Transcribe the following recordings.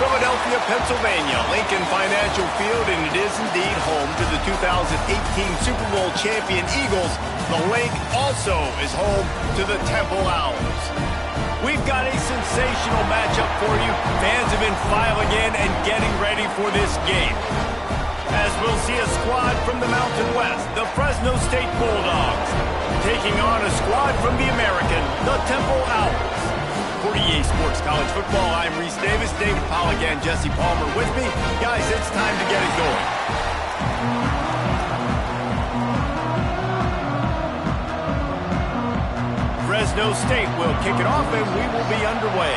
Philadelphia, Pennsylvania, Lincoln Financial Field, and it is indeed home to the 2018 Super Bowl champion Eagles. The link also is home to the Temple Owls. We've got a sensational matchup for you. Fans have been filing in and getting ready for this game. As we'll see a squad from the Mountain West, the Fresno State Bulldogs, taking on a squad from the American, the Temple Owls. For EA Sports College Football, I'm Reese Davis, David Pollack, and Jesse Palmer with me. Guys, it's time to get it going. Fresno State will kick it off, and we will be underway.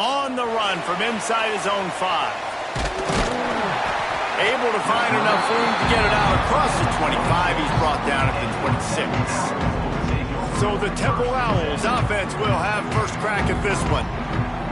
On the run from inside his own 5. Able to find enough room to get it out across the 25. He's brought down at the 26. So the Temple Owls offense will have first crack at this one.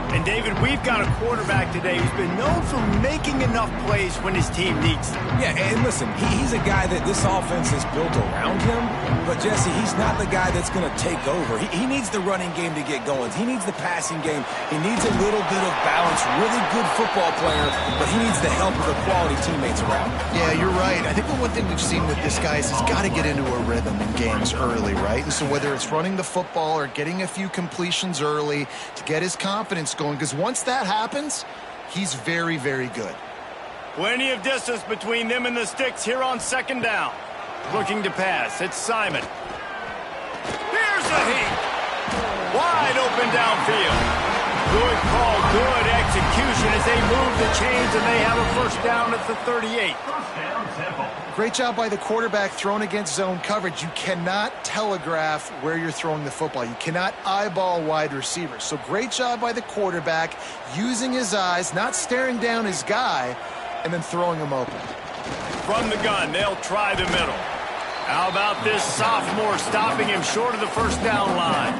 And David, we've got a quarterback today who's been known for making enough plays when his team needs them. Yeah, and listen, he's a guy that this offense is built around him. But, Jesse, he's not the guy that's going to take over. He needs the running game to get going. He needs the passing game. He needs a little bit of balance. Really good football player, but he needs the help of the quality teammates around him. Yeah, you're right. I think the one thing we've seen with this guy is he's got to get into a rhythm in games early, right? And so whether it's running the football or getting a few completions early to get his confidence going, because once that happens, he's very, very good. Plenty of distance between them and the sticks here on second down. Looking to pass, it's Simon. Here's a heat. Wide open downfield. Good call, good execution as they move the chains, and they have a first down at the 38. Great job by the quarterback thrown against zone coverage. You cannot telegraph where you're throwing the football. You cannot eyeball wide receivers. So great job by the quarterback using his eyes, not staring down his guy, and then throwing him open. From the gun, they'll try the middle. How about this sophomore stopping him short of the first down line?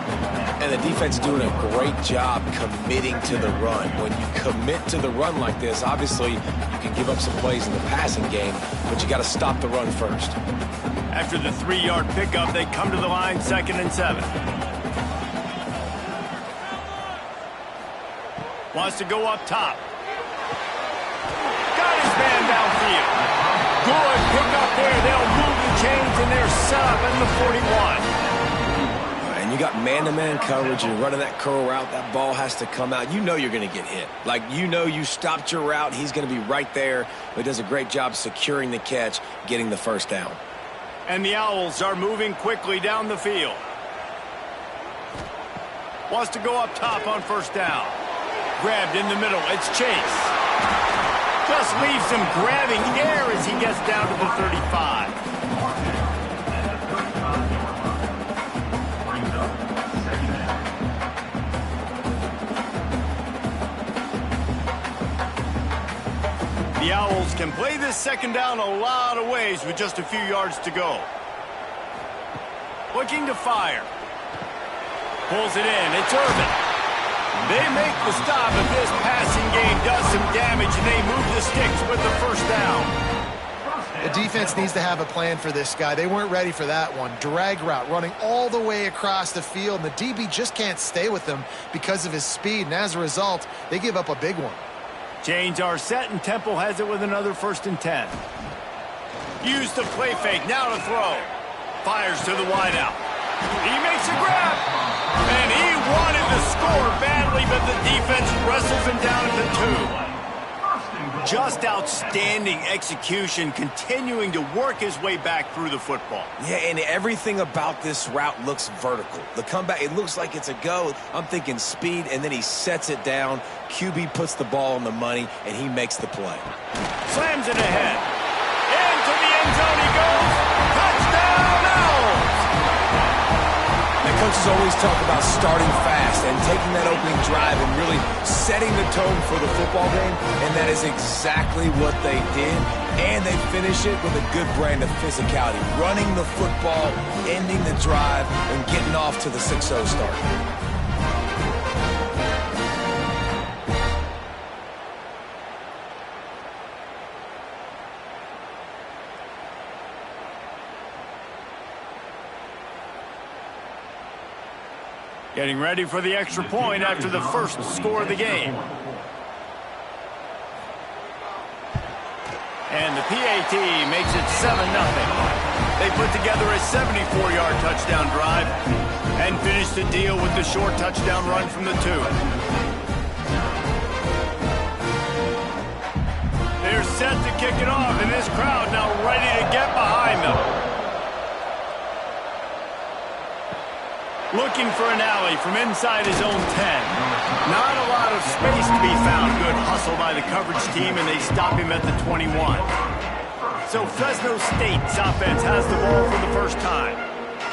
And the defense is doing a great job committing to the run. When you commit to the run like this, obviously you can give up some plays in the passing game, but you got to stop the run first. After the 3-yard pickup, they come to the line, 2nd and 7. Wants to go up top. Got his man downfield. Good pickup there. They'll move the chains, and they're set up at the 41. And you got man-to-man coverage. You're running that curl route. That ball has to come out. You know you're going to get hit. Like, you know you stopped your route. He's going to be right there. But he does a great job securing the catch, getting the first down. And the Owls are moving quickly down the field. Wants to go up top on first down. Grabbed in the middle. It's Chase. Just leaves him grabbing air as he gets down to the 35. The Owls can play this second down a lot of ways with just a few yards to go. Looking to fire. Pulls it in. It's Irvin. They make the stop, but this passing game does some damage, and they move the sticks with the first down. The defense needs to have a plan for this guy. They weren't ready for that one. Drag route, running all the way across the field, and the DB just can't stay with him because of his speed, and as a result, they give up a big one. Chains are set, and Temple has it with another 1st and 10. Use the play fake, now to throw. Fires to the wideout. He makes a grab, and he wanted to score badly, but the defense wrestles him down at the 2. Just outstanding execution, continuing to work his way back through the football. Yeah, and everything about this route looks vertical. The comeback, it looks like it's a go. I'm thinking speed, and then he sets it down. QB puts the ball on the money, and he makes the play. Slams it ahead. Into the end zone he goes. Touchdown, Owls! The coaches always talk about starting fast and taking that opening drive and really setting the tone for the football game, and that is exactly what they did, and they finish it with a good brand of physicality, running the football, ending the drive, and getting off to the 6-0 start. Getting ready for the extra point after the first score of the game. And the PAT makes it 7-0. They put together a 74-yard touchdown drive and finish the deal with the short touchdown run from the 2. They're set to kick it off, and this crowd now ready to get behind them. Looking for an alley from inside his own 10. Not a lot of space to be found. Good hustle by the coverage team, and they stop him at the 21. So Fresno State's offense has the ball for the first time.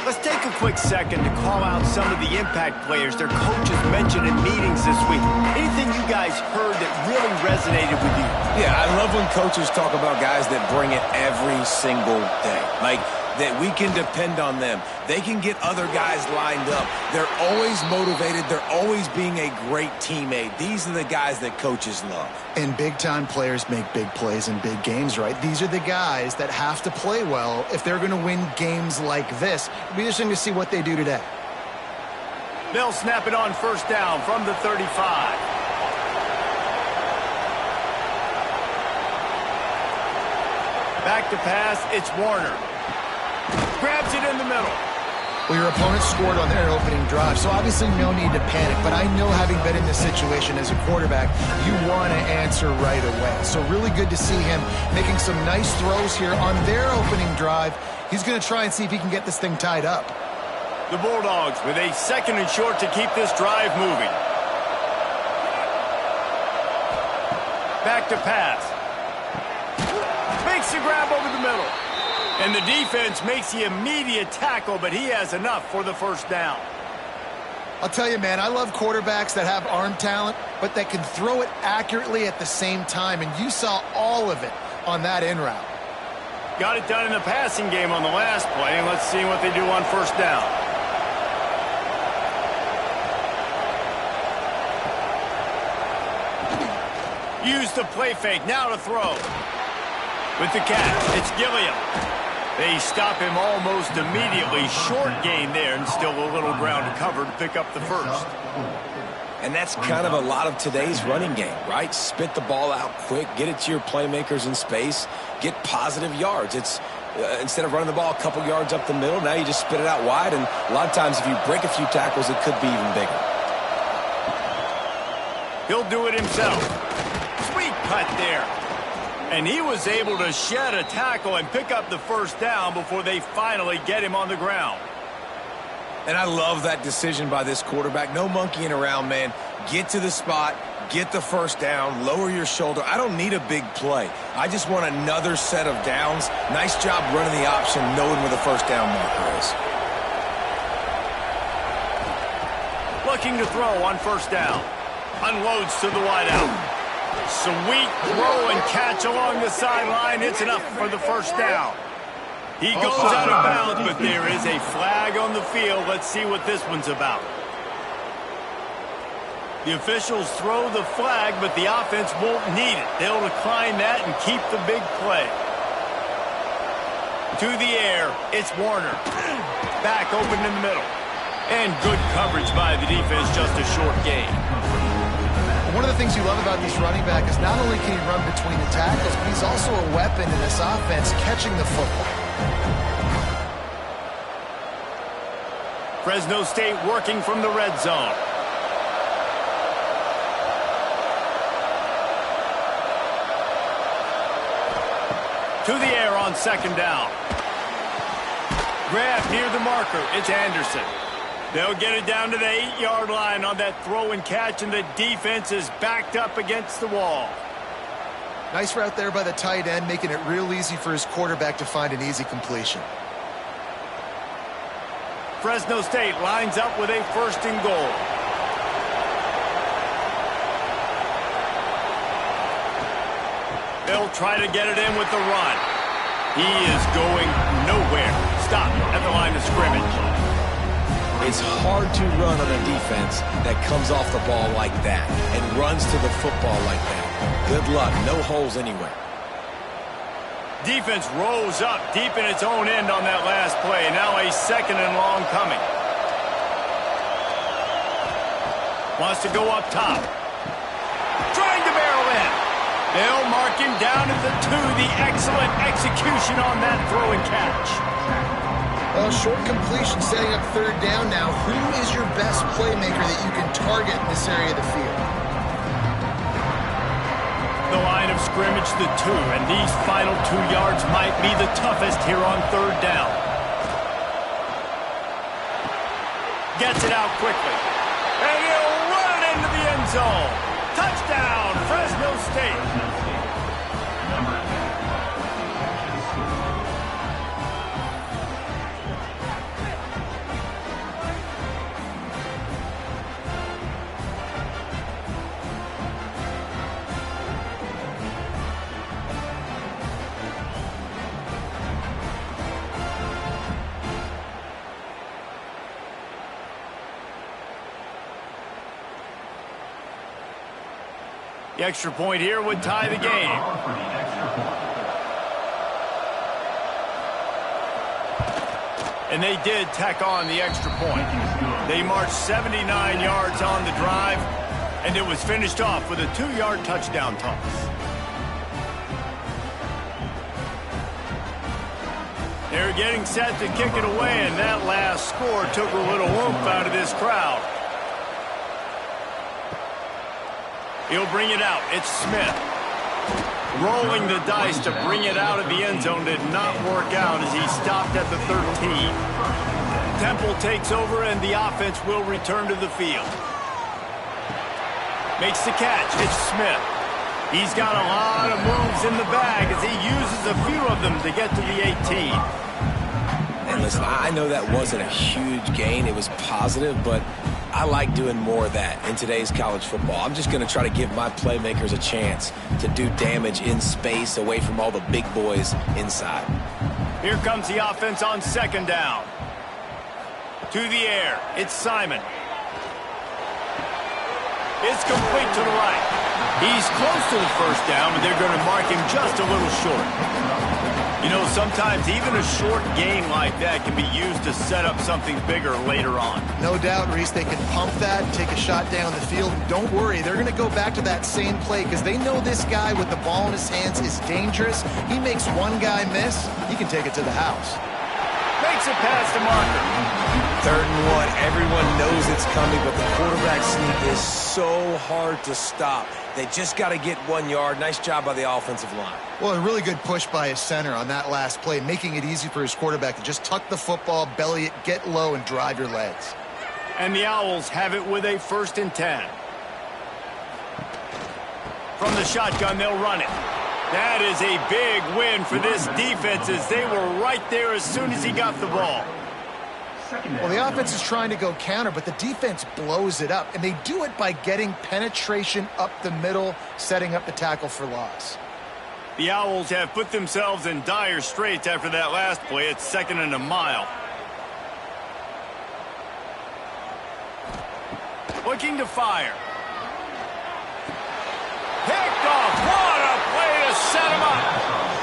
Let's take a quick second to call out some of the impact players their coaches mentioned in meetings this week. Anything you guys heard that really resonated with you? Yeah, I love when coaches talk about guys that bring it every single day. Like, that we can depend on them. They can get other guys lined up. They're always motivated. They're always being a great teammate. These are the guys that coaches love. And big-time players make big plays in big games, right? These are the guys that have to play well if they're going to win games like this. It'll be interesting to see what they do today. They'll snap it on first down from the 35. Back to pass, it's Warner. Grabs it in the middle. Well, your opponent scored on their opening drive, so obviously no need to panic. But I know, having been in this situation as a quarterback, you want to answer right away. So really good to see him making some nice throws here on their opening drive. He's going to try and see if he can get this thing tied up. The Bulldogs with a 2nd and short to keep this drive moving. Back to pass. Makes the grab over the middle. And the defense makes the immediate tackle, but he has enough for the first down. I'll tell you, man, I love quarterbacks that have arm talent, but that can throw it accurately at the same time. And you saw all of it on that in route. Got it done in the passing game on the last play, and let's see what they do on first down. Use the play fake, now to throw. With the catch, it's Gilliam. They stop him almost immediately. Short gain there, and still a little ground to cover to pick up the first. And that's kind of a lot of today's running game, right? Spit the ball out quick, get it to your playmakers in space, get positive yards. It's instead of running the ball a couple yards up the middle, now you just spit it out wide, and a lot of times if you break a few tackles, it could be even bigger. He'll do it himself. Sweet cut there. And he was able to shed a tackle and pick up the first down before they finally get him on the ground. And I love that decision by this quarterback. No monkeying around, man. Get to the spot, get the first down, lower your shoulder. I don't need a big play. I just want another set of downs. Nice job running the option, knowing where the first down marker is. Looking to throw on first down. Unloads to the wideout. Sweet throw and catch along the sideline. It's enough for the first down. He goes out of bounds, but there is a flag on the field. Let's see what this one's about. The officials throw the flag, but the offense won't need it. They'll decline that and keep the big play. To the air, it's Warner. Back open in the middle. And good coverage by the defense, just a short gain. One of the things you love about this running back is not only can he run between the tackles, but he's also a weapon in this offense catching the football. Fresno State working from the red zone. To the air on second down. Grab near the marker. It's Anderson. They'll get it down to the 8-yard line on that throw and catch, and the defense is backed up against the wall. Nice route there by the tight end, making it real easy for his quarterback to find an easy completion. Fresno State lines up with a 1st and goal. They'll try to get it in with the run. He is going nowhere. Stop at the line of scrimmage. It's hard to run on a defense that comes off the ball like that and runs to the football like that. Good luck. No holes anywhere. Defense rose up deep in its own end on that last play. Now a 2nd and long coming. Wants to go up top. Trying to barrel in. They'll mark him down at the 2. The excellent execution on that throw and catch. Well, short completion setting up third down now. Who is your best playmaker that you can target in this area of the field? The line of scrimmage, the 2, and these final 2 yards might be the toughest here on third down. Gets it out quickly. And he'll run it into the end zone. Touchdown, Fresno State. The extra point here would tie the game. And they did tack on the extra point. They marched 79 yards on the drive, and it was finished off with a 2-yard touchdown toss. They're getting set to kick it away, and that last score took a little oomph out of this crowd. He'll bring it out. It's Smith. Rolling the dice to bring it out of the end zone did not work out as he stopped at the 13. Temple takes over and the offense will return to the field. Makes the catch. It's Smith. He's got a lot of moves in the bag as he uses a few of them to get to the 18. And listen, I know that wasn't a huge gain. It was positive, but I like doing more of that in today's college football. I'm just going to try to give my playmakers a chance to do damage in space away from all the big boys inside. Here comes the offense on second down. To the air. It's Simon. It's complete to the right. He's close to the first down, but they're going to mark him just a little short. You know, sometimes even a short gain like that can be used to set up something bigger later on. No doubt, Reese, they can pump that, take a shot down the field. And don't worry, they're going to go back to that same play because they know this guy with the ball in his hands is dangerous. He makes one guy miss, he can take it to the house. Makes it past the marker. 3rd and 1. Everyone knows it's coming, but the quarterback sneak is so hard to stop. They just got to get 1 yard. Nice job by the offensive line. Well, a really good push by his center on that last play, making it easy for his quarterback to just tuck the football, belly it, get low, and drive your legs. And the Owls have it with a 1st and 10. From the shotgun, they'll run it. That is a big win for this defense as they were right there as soon as he got the ball. Well, the offense is trying to go counter, but the defense blows it up, and they do it by getting penetration up the middle, setting up the tackle for loss. The Owls have put themselves in dire straits after that last play. It's 2nd and a mile. Looking to fire. Picked off. What a play to set him up.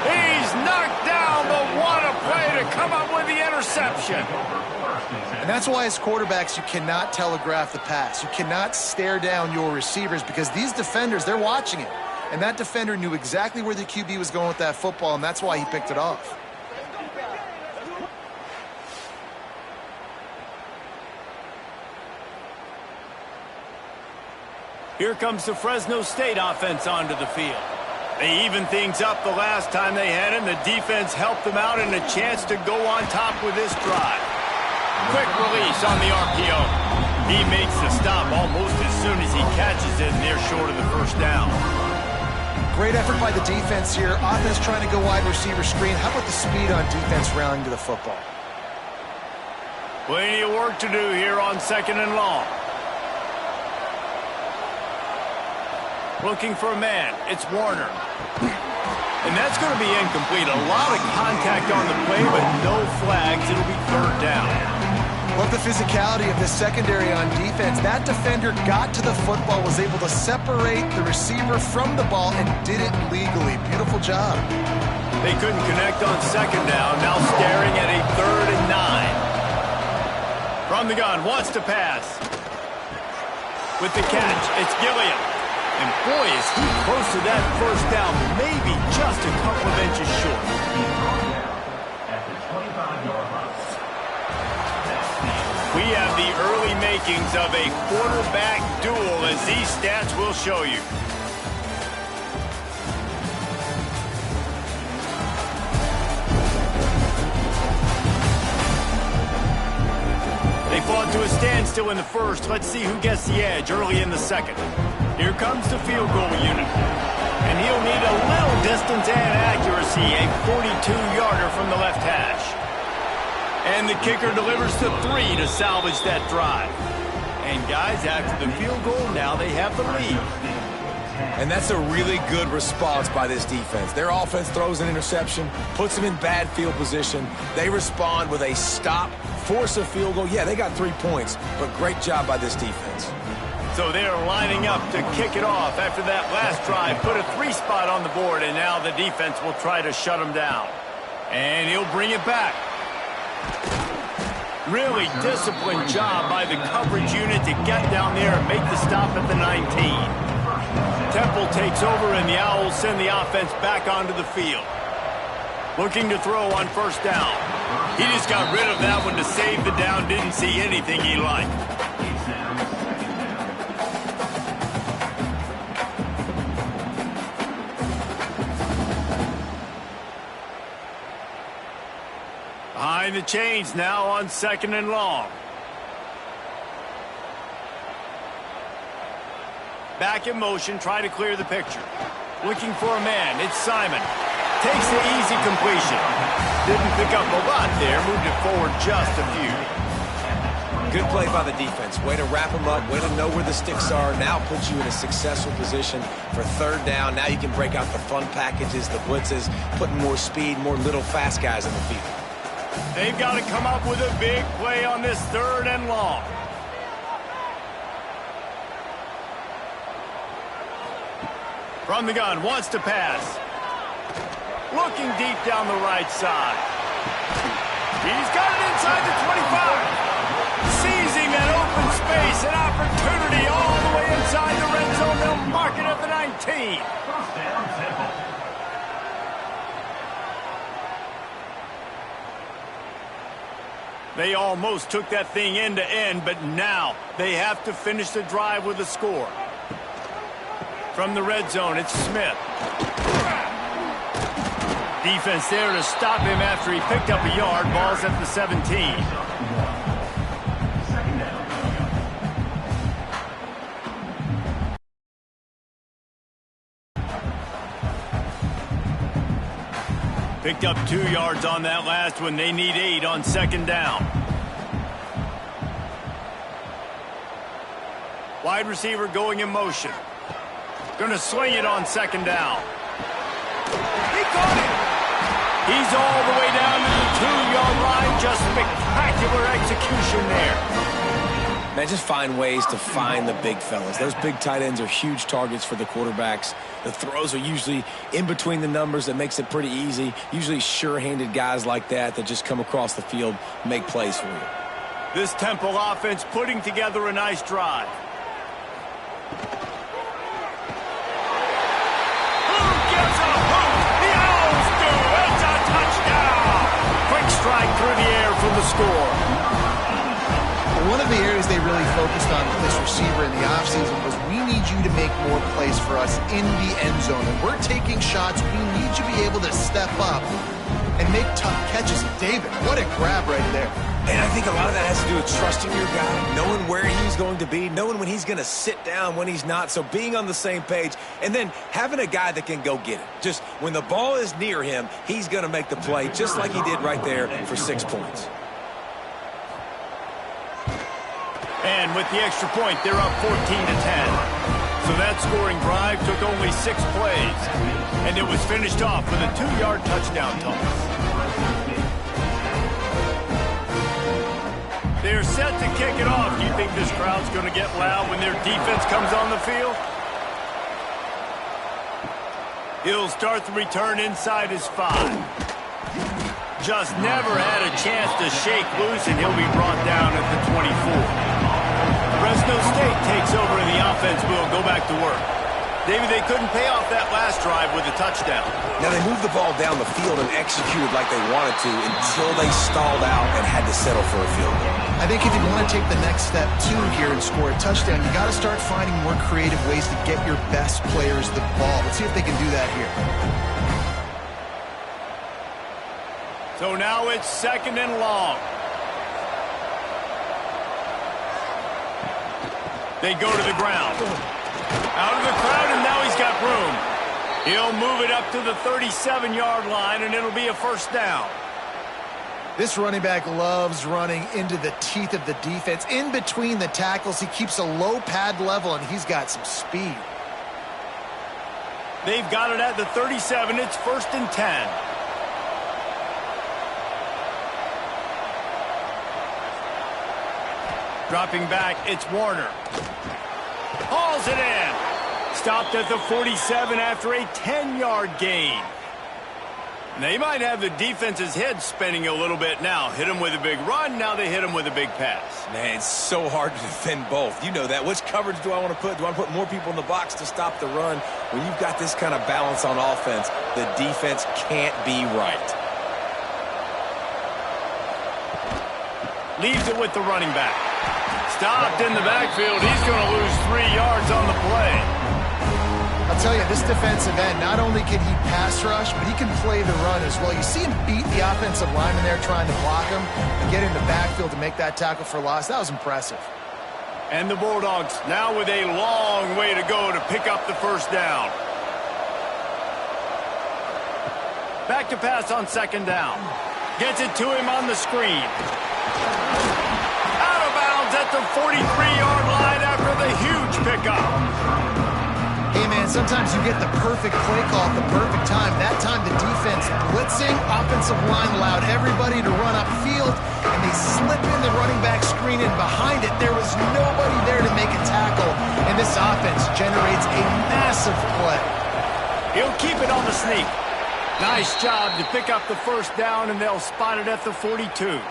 He's knocked down, but what a play to come up with the interception. And that's why as quarterbacks, you cannot telegraph the pass. You cannot stare down your receivers because these defenders, they're watching it. And that defender knew exactly where the QB was going with that football, and that's why he picked it off. Here comes the Fresno State offense onto the field. They evened things up the last time they had him. The defense helped them out and a chance to go on top with this drive. Quick release on the RPO. He makes the stop almost as soon as he catches it, and they're short of the 1st down. Great effort by the defense here. Offense trying to go wide receiver screen. How about the speed on defense rounding to the football? Plenty of work to do here on 2nd and long. Looking for a man. It's Warner. And that's going to be incomplete. A lot of contact on the play, but no flags. It'll be 3rd down. Love the physicality of the secondary on defense. That defender got to the football, was able to separate the receiver from the ball, and did it legally. Beautiful job. They couldn't connect on 2nd down. Now staring at a 3rd and 9. From the gun, wants to pass. With the catch, it's Gilliam. And boy, is he close to that first down, maybe just a couple of inches short. We have the early makings of a quarterback duel, as these stats will show you. They fought to a standstill in the first. Let's see who gets the edge early in the second. Here comes the field goal unit. And he'll need a little distance and accuracy, a 42-yarder from the left hash. And the kicker delivers to 3 to salvage that drive. And guys, after the field goal, now they have the lead. And that's a really good response by this defense. Their offense throws an interception, puts them in bad field position. They respond with a stop, force a field goal. Yeah, they got 3 points, but great job by this defense. So they're lining up to kick it off after that last drive. Put a 3 spot on the board, and now the defense will try to shut them down. And he'll bring it back. Really disciplined job by the coverage unit to get down there and make the stop at the 19. Temple takes over, and the Owls send the offense back onto the field. Looking to throw on first down. He just got rid of that one to save the down. Didn't see anything he liked. Behind the chains now on 2nd and long. Back in motion, try to clear the picture. Looking for a man, it's Simon. Takes the easy completion. Didn't pick up a lot there, moved it forward just a few. Good play by the defense. Way to wrap them up, way to know where the sticks are. Now puts you in a successful position for 3rd down. Now you can break out the fun packages, the blitzes, putting more speed, more little fast guys in the field. They've got to come up with a big play on this 3rd and long. From the gun, wants to pass. Looking deep down the right side. He's got it inside the 25. Seizing that open space, an opportunity all the way inside the red zone. They'll mark it at the 19. They almost took that thing end to end, but now they have to finish the drive with a score. From the red zone, it's Smith. Defense there to stop him after he picked up a yard. Ball's at the 17. Picked up 2 yards on that last one. They need 8 on 2nd down. Wide receiver going in motion. Gonna swing it on 2nd down. He caught it. He's all the way down to the 2-yard line. Just spectacular execution there. Man, just find ways to find the big fellas. Those big tight ends are huge targets for the quarterbacks. The throws are usually in between the numbers. That makes it pretty easy. Usually sure-handed guys like that just come across the field, make plays for you. This Temple offense putting together a nice drive. Strike through the air for the score. One of the areas they really focused on with this receiver in the offseason was, we need you to make more plays for us in the end zone. And we're taking shots. We need you to be able to step up and make tough catches. David, what a grab right there. And I think a lot of that has to do with trusting your guy, knowing where he's going to be, knowing when he's going to sit down, when he's not. So being on the same page, and then having a guy that can go get it. Just when the ball is near him, he's going to make the play, just like he did right there for 6 points. And with the extra point, they're up 14-10. So that scoring drive took only 6 plays. And it was finished off with a 2-yard touchdown toss. They're set to kick it off. You think this crowd's going to get loud when their defense comes on the field? He'll start the return inside his 5. Just never had a chance to shake loose, and he'll be brought down at the 24. Fresno State takes over in the the offense will go back to work. David, they couldn't pay off that last drive with a touchdown. Now, they moved the ball down the field and executed like they wanted to until they stalled out and had to settle for a field goal. I think if you want to take the next step, too, here and score a touchdown, you got to start finding more creative ways to get your best players the ball. Let's see if they can do that here. So now it's 2nd and long. They go to the ground. Out of the crowd, and now he's got room. He'll move it up to the 37-yard line, and it'll be a first down. This running back loves running into the teeth of the defense. In between the tackles, he keeps a low pad level, and he's got some speed. They've got it at the 37. It's 1st and 10. Dropping back, it's Warner. Hauls it in. Stopped at the 47 after a 10-yard gain. They might have the defense's head spinning a little bit now. Hit him with a big run, now they hit him with a big pass. Man, it's so hard to defend both. You know that. Which coverage do I want to put? Do I want to put more people in the box to stop the run? When you've got this kind of balance on offense, the defense can't be right. Leaves it with the running back. Stopped in the backfield. He's going to lose 3 yards on the play. I'll tell you, this defensive end, not only can he pass rush, but he can play the run as well. You see him beat the offensive lineman there trying to block him and get in the backfield to make that tackle for loss. That was impressive. And the Bulldogs now with a long way to go to pick up the first down. Back to pass on 2nd down. Gets it to him on the screen. Out of bounds at the 43-yard line after the huge pickup. Hey, man, sometimes you get the perfect play call at the perfect time. That time the defense blitzing, offensive line allowed everybody to run upfield, and they slip in the running back screen, and behind it there was nobody there to make a tackle, and this offense generates a massive play. He'll keep it on the sneak. Nice job to pick up the first down, and they'll spot it at the 42.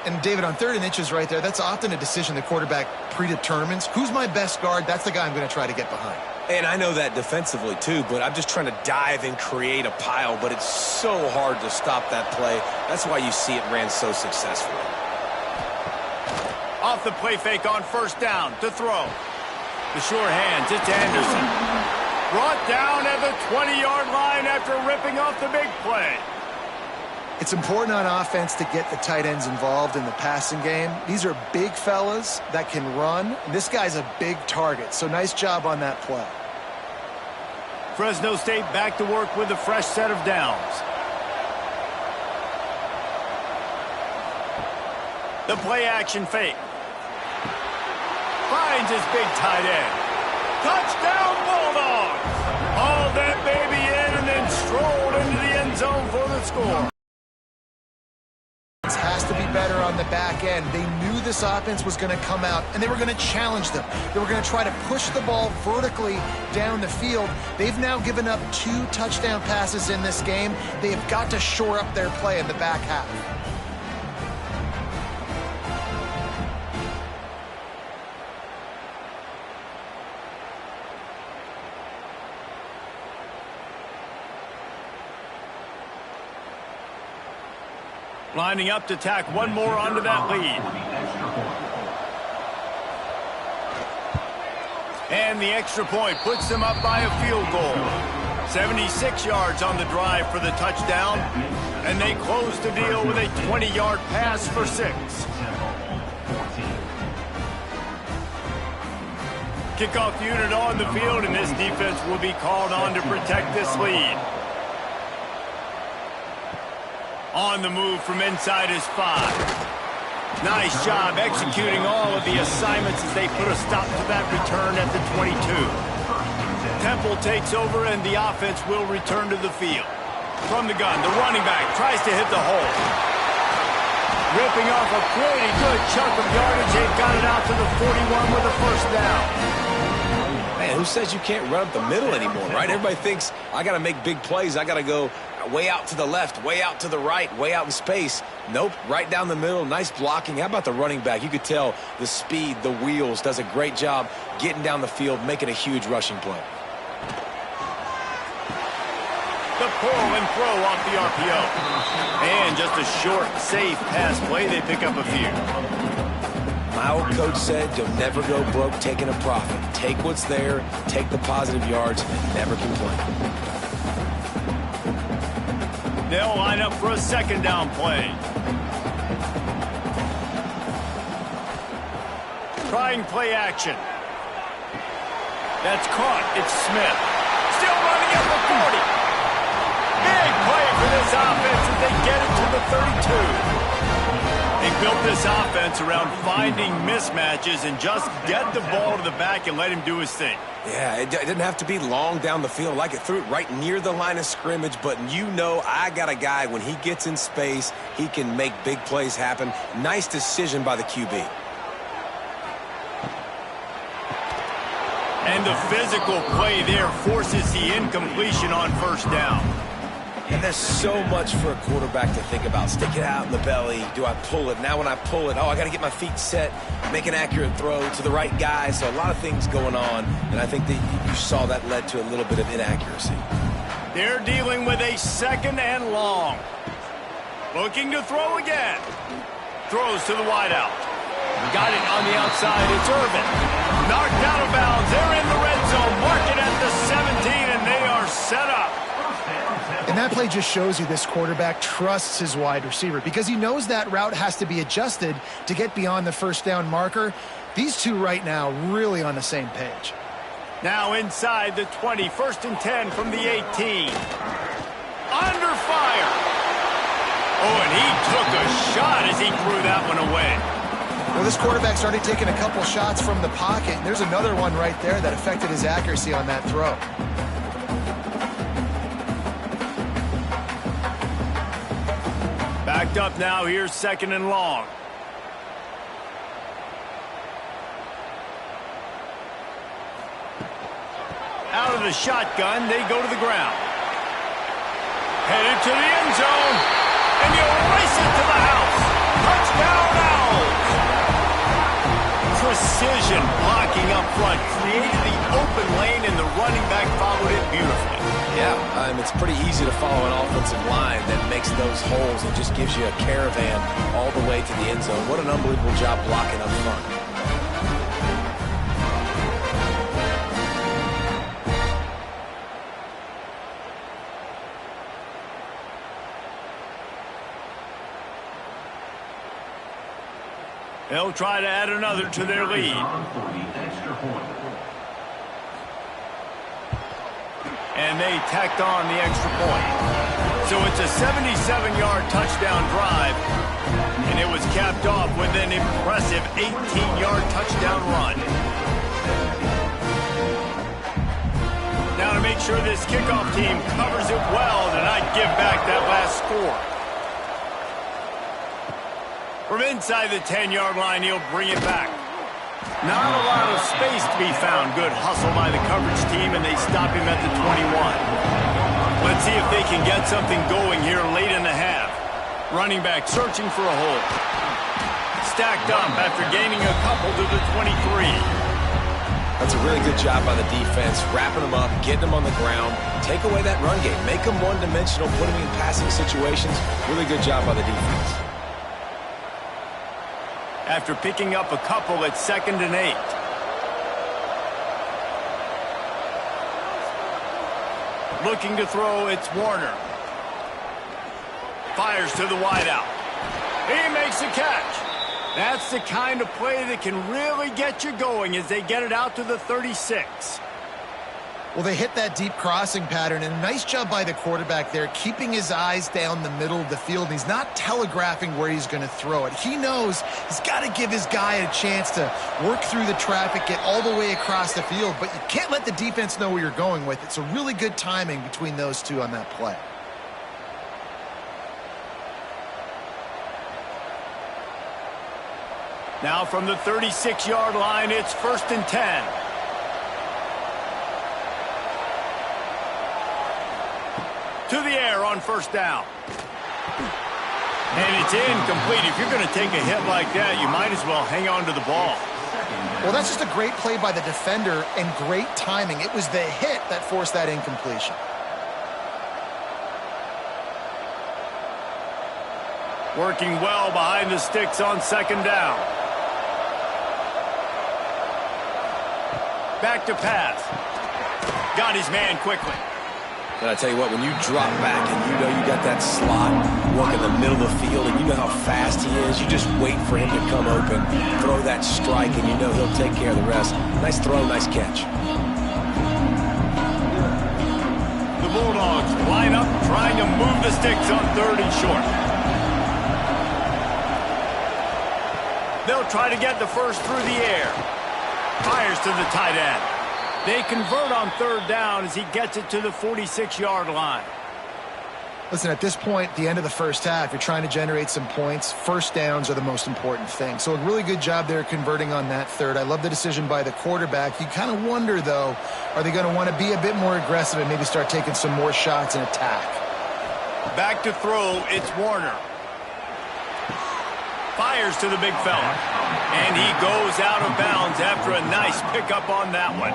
And, David, on 3rd and inches right there, that's often a decision the quarterback predetermines. Who's my best guard? That's the guy I'm going to try to get behind. And I know that defensively, too, but I'm just trying to dive and create a pile, but it's so hard to stop that play. That's why you see it ran so successfully. Off the play fake on 1st down to throw. The sure hands, it's Anderson. Brought down at the 20-yard line after ripping off the big play. It's important on offense to get the tight ends involved in the passing game. These are big fellas that can run. This guy's a big target, so nice job on that play. Fresno State back to work with a fresh set of downs. The play action fake. Finds his big tight end. Touchdown Bulldogs! Hauled that baby in and then strolled into the end zone for the score. Has to be better on the back end. They knew this offense was going to come out, and they were going to challenge them. They were going to try to push the ball vertically down the field. They've now given up 2 touchdown passes in this game. They have got to shore up their play in the back half. Lining up to tack one more onto that lead. And the extra point puts them up by a field goal. 76 yards on the drive for the touchdown. And they close the deal with a 20-yard pass for 6. Kickoff unit on the field, and this defense will be called on to protect this lead. On the move from inside his 5. Nice job executing all of the assignments as they put a stop to that return at the 22. Temple takes over and the offense will return to the field. From the gun, the running back tries to hit the hole. Ripping off a pretty good chunk of yardage. They've got it out to the 41 with a first down. Man, who says you can't run up the middle anymore, right? Everybody thinks I got to make big plays. I got to go way out to the left, way out to the right, way out in space. Nope, right down the middle. Nice blocking. How about the running back? You could tell the speed, the wheels, does a great job getting down the field, making a huge rushing play. The pull and throw off the RPO. And just a short, safe pass play. They pick up a few. My old coach said you'll never go broke taking a profit. Take what's there, take the positive yards, and never complain. They'll line up for a second down play. Trying play action. That's caught. It's Smith. Still running at the 40. Big play for this offense as they get it to the 32. They built this offense around finding mismatches and just get the ball to the back and let him do his thing. Yeah, it didn't have to be long down the field. Like it threw it right near the line of scrimmage, but you know I got a guy, when he gets in space, he can make big plays happen. Nice decision by the QB. And the physical play there forces the incompletion on first down. And there's so much for a quarterback to think about. Stick it out in the belly. Do I pull it? Now when I pull it, I got to get my feet set, make an accurate throw to the right guy. So a lot of things going on, and I think that you saw that led to a little bit of inaccuracy. They're dealing with a second and long. Looking to throw again. Throws to the wideout. Got it on the outside. It's Irvin. Knocked out of bounds. They're in the red zone. Mark it at the 17, and they are set up. And that play just shows you this quarterback trusts his wide receiver because he knows that route has to be adjusted to get beyond the first down marker. These two right now really on the same page. Now inside the 20, 1st and 10 from the 18. Under fire. Oh, and he took a shot as he threw that one away. Well, this quarterback started taking a couple shots from the pocket. And there's another one right there that affected his accuracy on that throw. Backed up now. Here's 2nd and long. Out of the shotgun, they go to the ground. Headed to the end zone. And you race it to the house. Touchdown Owls. Precision blocking up front. Created the open lane, and the running back followed it beautifully. Yeah, it's pretty easy to follow an offensive line that makes those holes and just gives you a caravan all the way to the end zone. What an unbelievable job blocking up front. They'll try to add another to their lead. And they tacked on the extra point. So it's a 77-yard touchdown drive, and it was capped off with an impressive 18-yard touchdown run. Now to make sure this kickoff team covers it well to not give back that last score. From inside the 10-yard line, he'll bring it back. Not a lot of space to be found. Good hustle by the coverage team, and they stop him at the 21. Let's see if they can get something going here late in the half. Running back searching for a hole. Stacked up after gaining a couple to the 23. That's a really good job by the defense, wrapping them up, getting them on the ground. Take away that run game. Make them one-dimensional, put them in passing situations. Really good job by the defense. After picking up a couple at 2nd and 8. Looking to throw, it's Warner. Fires to the wideout. He makes a catch. That's the kind of play that can really get you going as they get it out to the 36. Well, they hit that deep crossing pattern, and a nice job by the quarterback there, keeping his eyes down the middle of the field. He's not telegraphing where he's going to throw it. He knows he's got to give his guy a chance to work through the traffic, get all the way across the field, but you can't let the defense know where you're going with it. So really good timing between those two on that play. Now from the 36-yard line, it's 1st and 10. to the air on first down. And it's incomplete. If you're going to take a hit like that, you might as well hang on to the ball. Well, that's just a great play by the defender and great timing. It was the hit that forced that incompletion. Working well behind the sticks on second down. Back to pass. Got his man quickly. And I tell you what, when you drop back and you know you got that slot, work in the middle of the field, and you know how fast he is, you just wait for him to come open, throw that strike, and you know he'll take care of the rest. Nice throw, nice catch. The Bulldogs line up, trying to move the sticks on third and short. They'll try to get the first through the air. Fires to the tight end. They convert on third down as he gets it to the 46-yard line. Listen, at this point, the end of the first half, you're trying to generate some points. First downs are the most important thing. So a really good job there converting on that third. I love the decision by the quarterback. You kind of wonder, though, are they going to want to be a bit more aggressive and maybe start taking some more shots and attack? Back to throw, it's Warner. Fires to the big fella. And he goes out of bounds after a nice pickup on that one.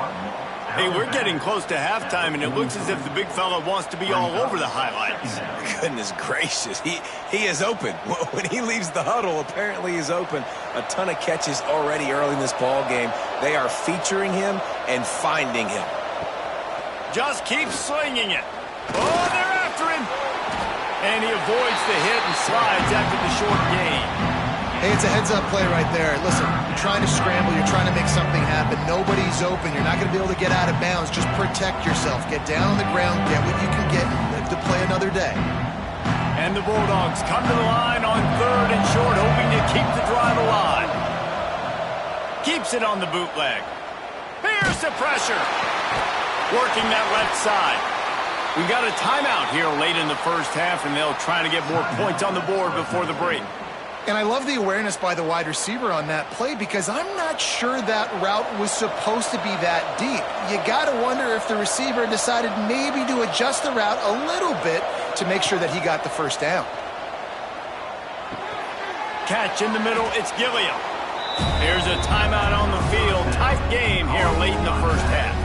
Hey, we're getting close to halftime, and it looks as if the big fella wants to be all over the highlights. Goodness gracious, he is open. When he leaves the huddle, apparently he's open. A ton of catches already early in this ball game. They are featuring him and finding him. Just keep slinging it. Oh, they're after him. And he avoids the hit and slides after the short gain. Hey, it's a heads-up play right there. Listen, you're trying to scramble. You're trying to make something happen. Nobody's open. You're not going to be able to get out of bounds. Just protect yourself. Get down on the ground. Get what you can get and live to play another day. And the Bulldogs come to the line on third and short, hoping to keep the drive alive. Keeps it on the bootleg. Here's the pressure. Working that left side. We got a timeout here late in the first half, and they'll try to get more points on the board before the break. And I love the awareness by the wide receiver on that play because I'm not sure that route was supposed to be that deep. You got to wonder if the receiver decided maybe to adjust the route a little bit to make sure that he got the first down. Catch in the middle, it's Gilliam. Here's a timeout on the field. Tight game here late in the first half.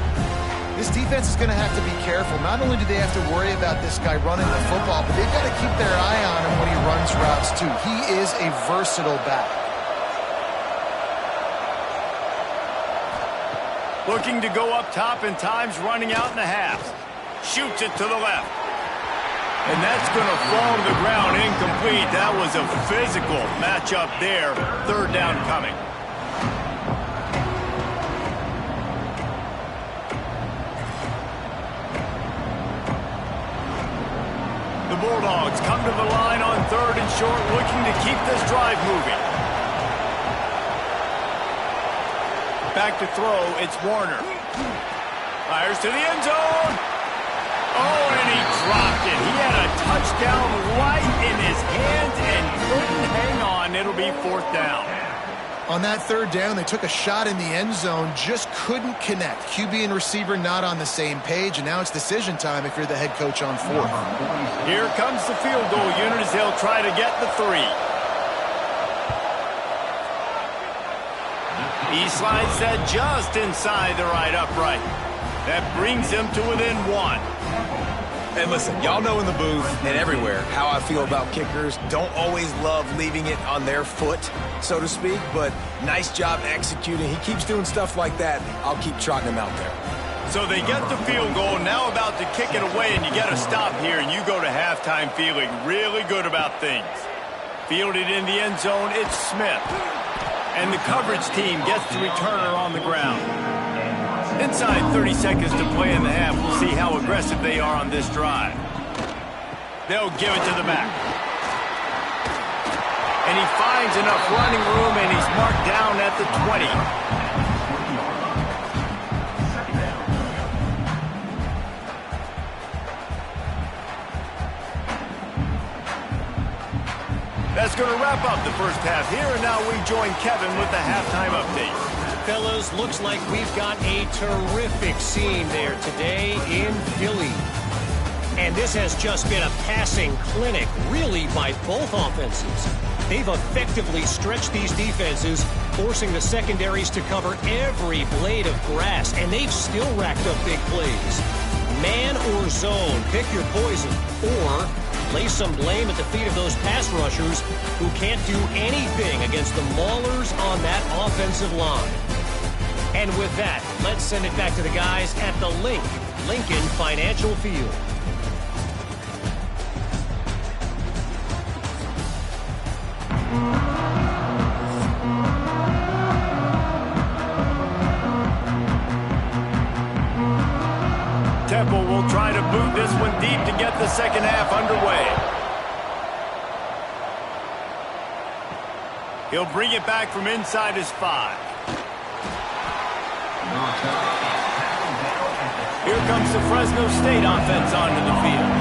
This defense is going to have to be careful. Not only do they have to worry about this guy running the football, but they've got to keep their eye on him when he runs routes too. He is a versatile back. Looking to go up top and time's running out in the half. Shoots it to the left. And that's going to fall to the ground incomplete. That was a physical matchup there. Third down coming. The Bulldogs come to the line on third and short, looking to keep this drive moving. Back to throw, it's Warner. Fires to the end zone. Oh, and he dropped it. He had a touchdown right in his hands and couldn't hang on. It'll be fourth down. On that third down, they took a shot in the end zone, just couldn't connect. QB and receiver not on the same page, and now it's decision time if you're the head coach on fourth. Here comes the field goal unit as they'll try to get the 3. He slides that just inside the right upright. That brings him to within 1. And listen, y'all know in the booth and everywhere how I feel about kickers. Don't always love leaving it on their foot, so to speak, but nice job executing. He keeps doing stuff like that. I'll keep trotting him out there. So they get the field goal, now about to kick it away, and you get a stop here, and you go to halftime feeling really good about things. Fielded in the end zone, it's Smith. And the coverage team gets the returner on the ground. Inside 30 seconds to play in the half. We'll see how aggressive they are on this drive. They'll give it to the back. And he finds enough running room, and he's marked down at the 20. That's going to wrap up the first half here, and now we join Kevin with the halftime update. Fellas, looks like we've got a terrific scene there today in Philly. And this has just been a passing clinic, really, by both offenses. They've effectively stretched these defenses, forcing the secondaries to cover every blade of grass, and they've still racked up big plays. Man or zone, pick your poison, or lay some blame at the feet of those pass rushers who can't do anything against the maulers on that offensive line. And with that, let's send it back to the guys at the Lincoln Financial Field. Temple will try to boot this one deep to get the second half underway. He'll bring it back from inside his 5. Here comes the Fresno State offense onto the field.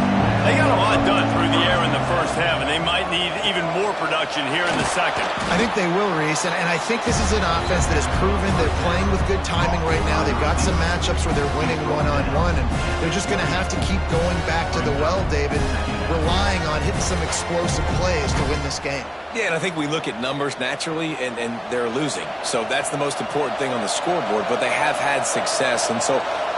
They got a lot done through the air in the first half, and they might need even more production here in the second. I think they will, Reese, and I think this is an offense that has proven they're playing with good timing right now. They've got some matchups where they're winning one-on-one, and they're just going to have to keep going back to the well, David, and relying on hitting some explosive plays to win this game. Yeah, and I think we look at numbers naturally, and they're losing. So that's the most important thing on the scoreboard, but they have had success. And so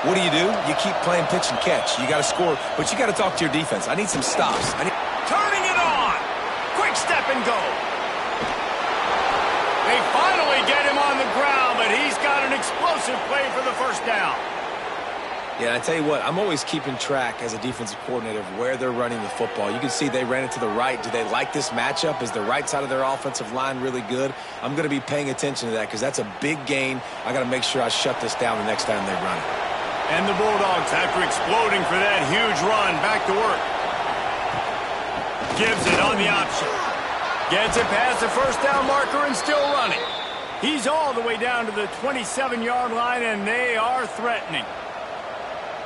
what do? You keep playing pitch and catch. You got to score, but you got to talk to your defense. I need some stops. Turning it on. Quick step and go. They finally get him on the ground, but he's got an explosive play for the first down. Yeah, and I tell you what, I'm always keeping track as a defensive coordinator of where they're running the football. You can see they ran it to the right. Do they like this matchup? Is the right side of their offensive line really good? I'm going to be paying attention to that because that's a big gain. I got to make sure I shut this down the next time they run it. And the Bulldogs, after exploding for that huge run, back to work. Gives it on the option. Gets it past the first down marker and still running. He's all the way down to the 27-yard line, and they are threatening.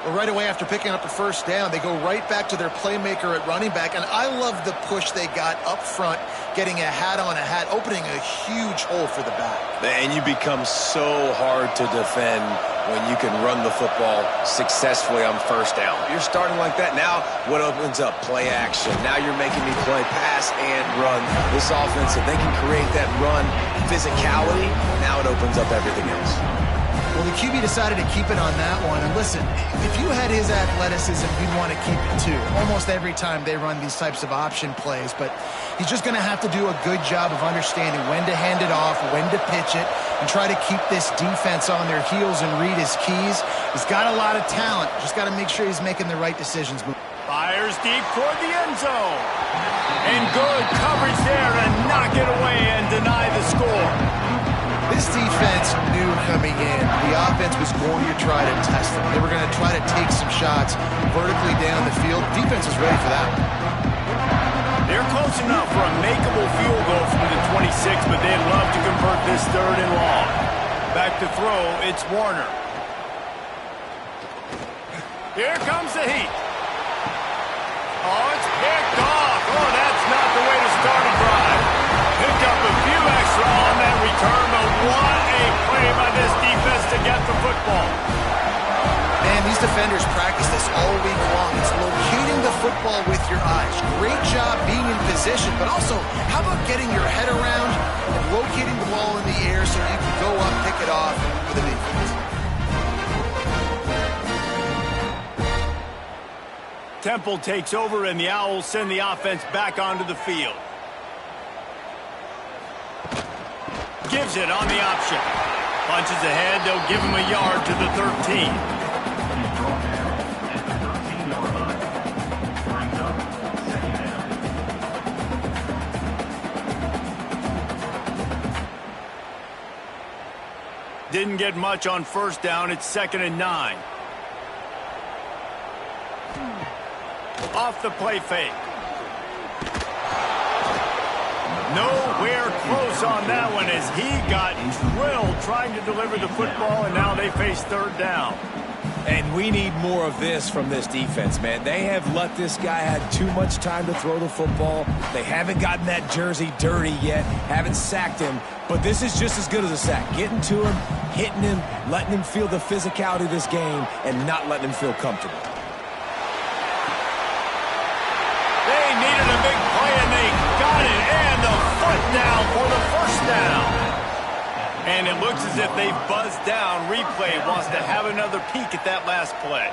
Well, right away after picking up a first down, they go right back to their playmaker at running back, and I love the push they got up front, getting a hat on a hat, opening a huge hole for the back. And you become so hard to defend when you can run the football successfully on first down. You're starting like that. Now what opens up? Play action. Now you're making me play pass and run. This offense, if they can create that run physicality, now it opens up everything else. Well, the QB decided to keep it on that one. And listen, if you had his athleticism, you'd want to keep it too. Almost every time they run these types of option plays. But he's just going to have to do a good job of understanding when to hand it off, when to pitch it, and try to keep this defense on their heels and read his keys. He's got a lot of talent. Just got to make sure he's making the right decisions. Fires deep toward the end zone. And good coverage there to knock it away and deny the score. This defense knew coming in the offense was going to try to test them. They were going to try to take some shots vertically down the field. Defense was ready for that one. They're close enough for a makeable field goal from the 26, but they'd love to convert this third and long. Back to throw, it's Warner. Here comes the heat. Oh, it's picked off. Oh, that's not the way to start a drive. Picked up a few extra on that return, but what a play by this defense to get the football. Man, these defenders practice this all week long. It's locating the football with your eyes. Great job being in position, but also, how about getting your head around and locating the ball in the air so you can go up, pick it off for the defense. Temple takes over, and the Owls send the offense back onto the field. Gives it on the option. Punches ahead, they'll give him a yard to the 13. Didn't get much on first down. It's 2nd and 9. Off the play fake. Nowhere close on that one as he got drilled trying to deliver the football, and now they face third down. And we need more of this from this defense, man. They have let this guy have too much time to throw the football. They haven't gotten that jersey dirty yet, haven't sacked him. But this is just as good as a sack. Getting to him, hitting him, letting him feel the physicality of this game, and not letting him feel comfortable. down for the first down. And it looks as if they've buzzed down. Replay wants to have another peek at that last play.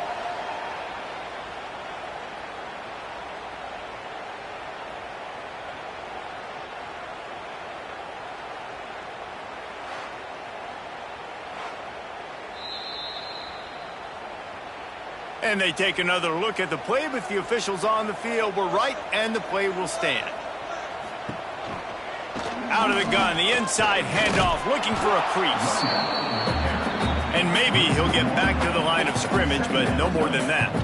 And they take another look at the play, but the officials on the field were right, and the play will stand. Out of the gun, the inside handoff, looking for a crease. And maybe he'll get back to the line of scrimmage, but no more than that.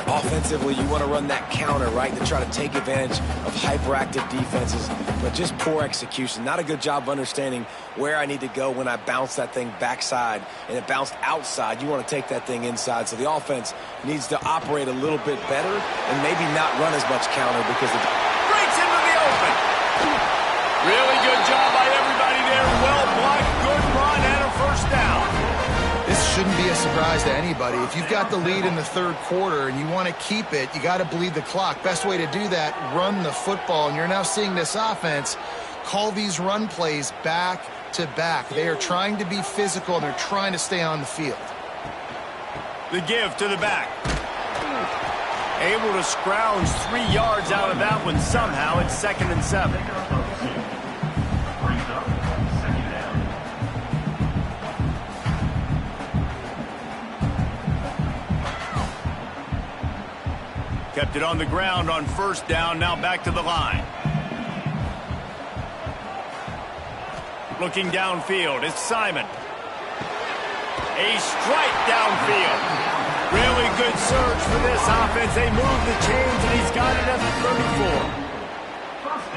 Offensively, you want to run that counter, right, to try to take advantage of hyperactive defenses, but just poor execution. Not a good job of understanding where I need to go when I bounce that thing backside, and it bounced outside. You want to take that thing inside, so the offense needs to operate a little bit better and maybe not run as much counter because it breaks into the open. Really good job by everybody there. Well blocked, good run, and a first down. This shouldn't be a surprise to anybody. If you've got the lead in the third quarter and you want to keep it, you got to bleed the clock. Best way to do that, run the football. And you're now seeing this offense call these run plays back to back. They are trying to be physical, and they're trying to stay on the field. The give to the back. Able to scrounge 3 yards out of that one somehow. It's 2nd and 7. Kept it on the ground on first down, now back to the line. Looking downfield, it's Simon. A strike downfield. Really good surge for this offense. They move the chains, and he's got it at the 34.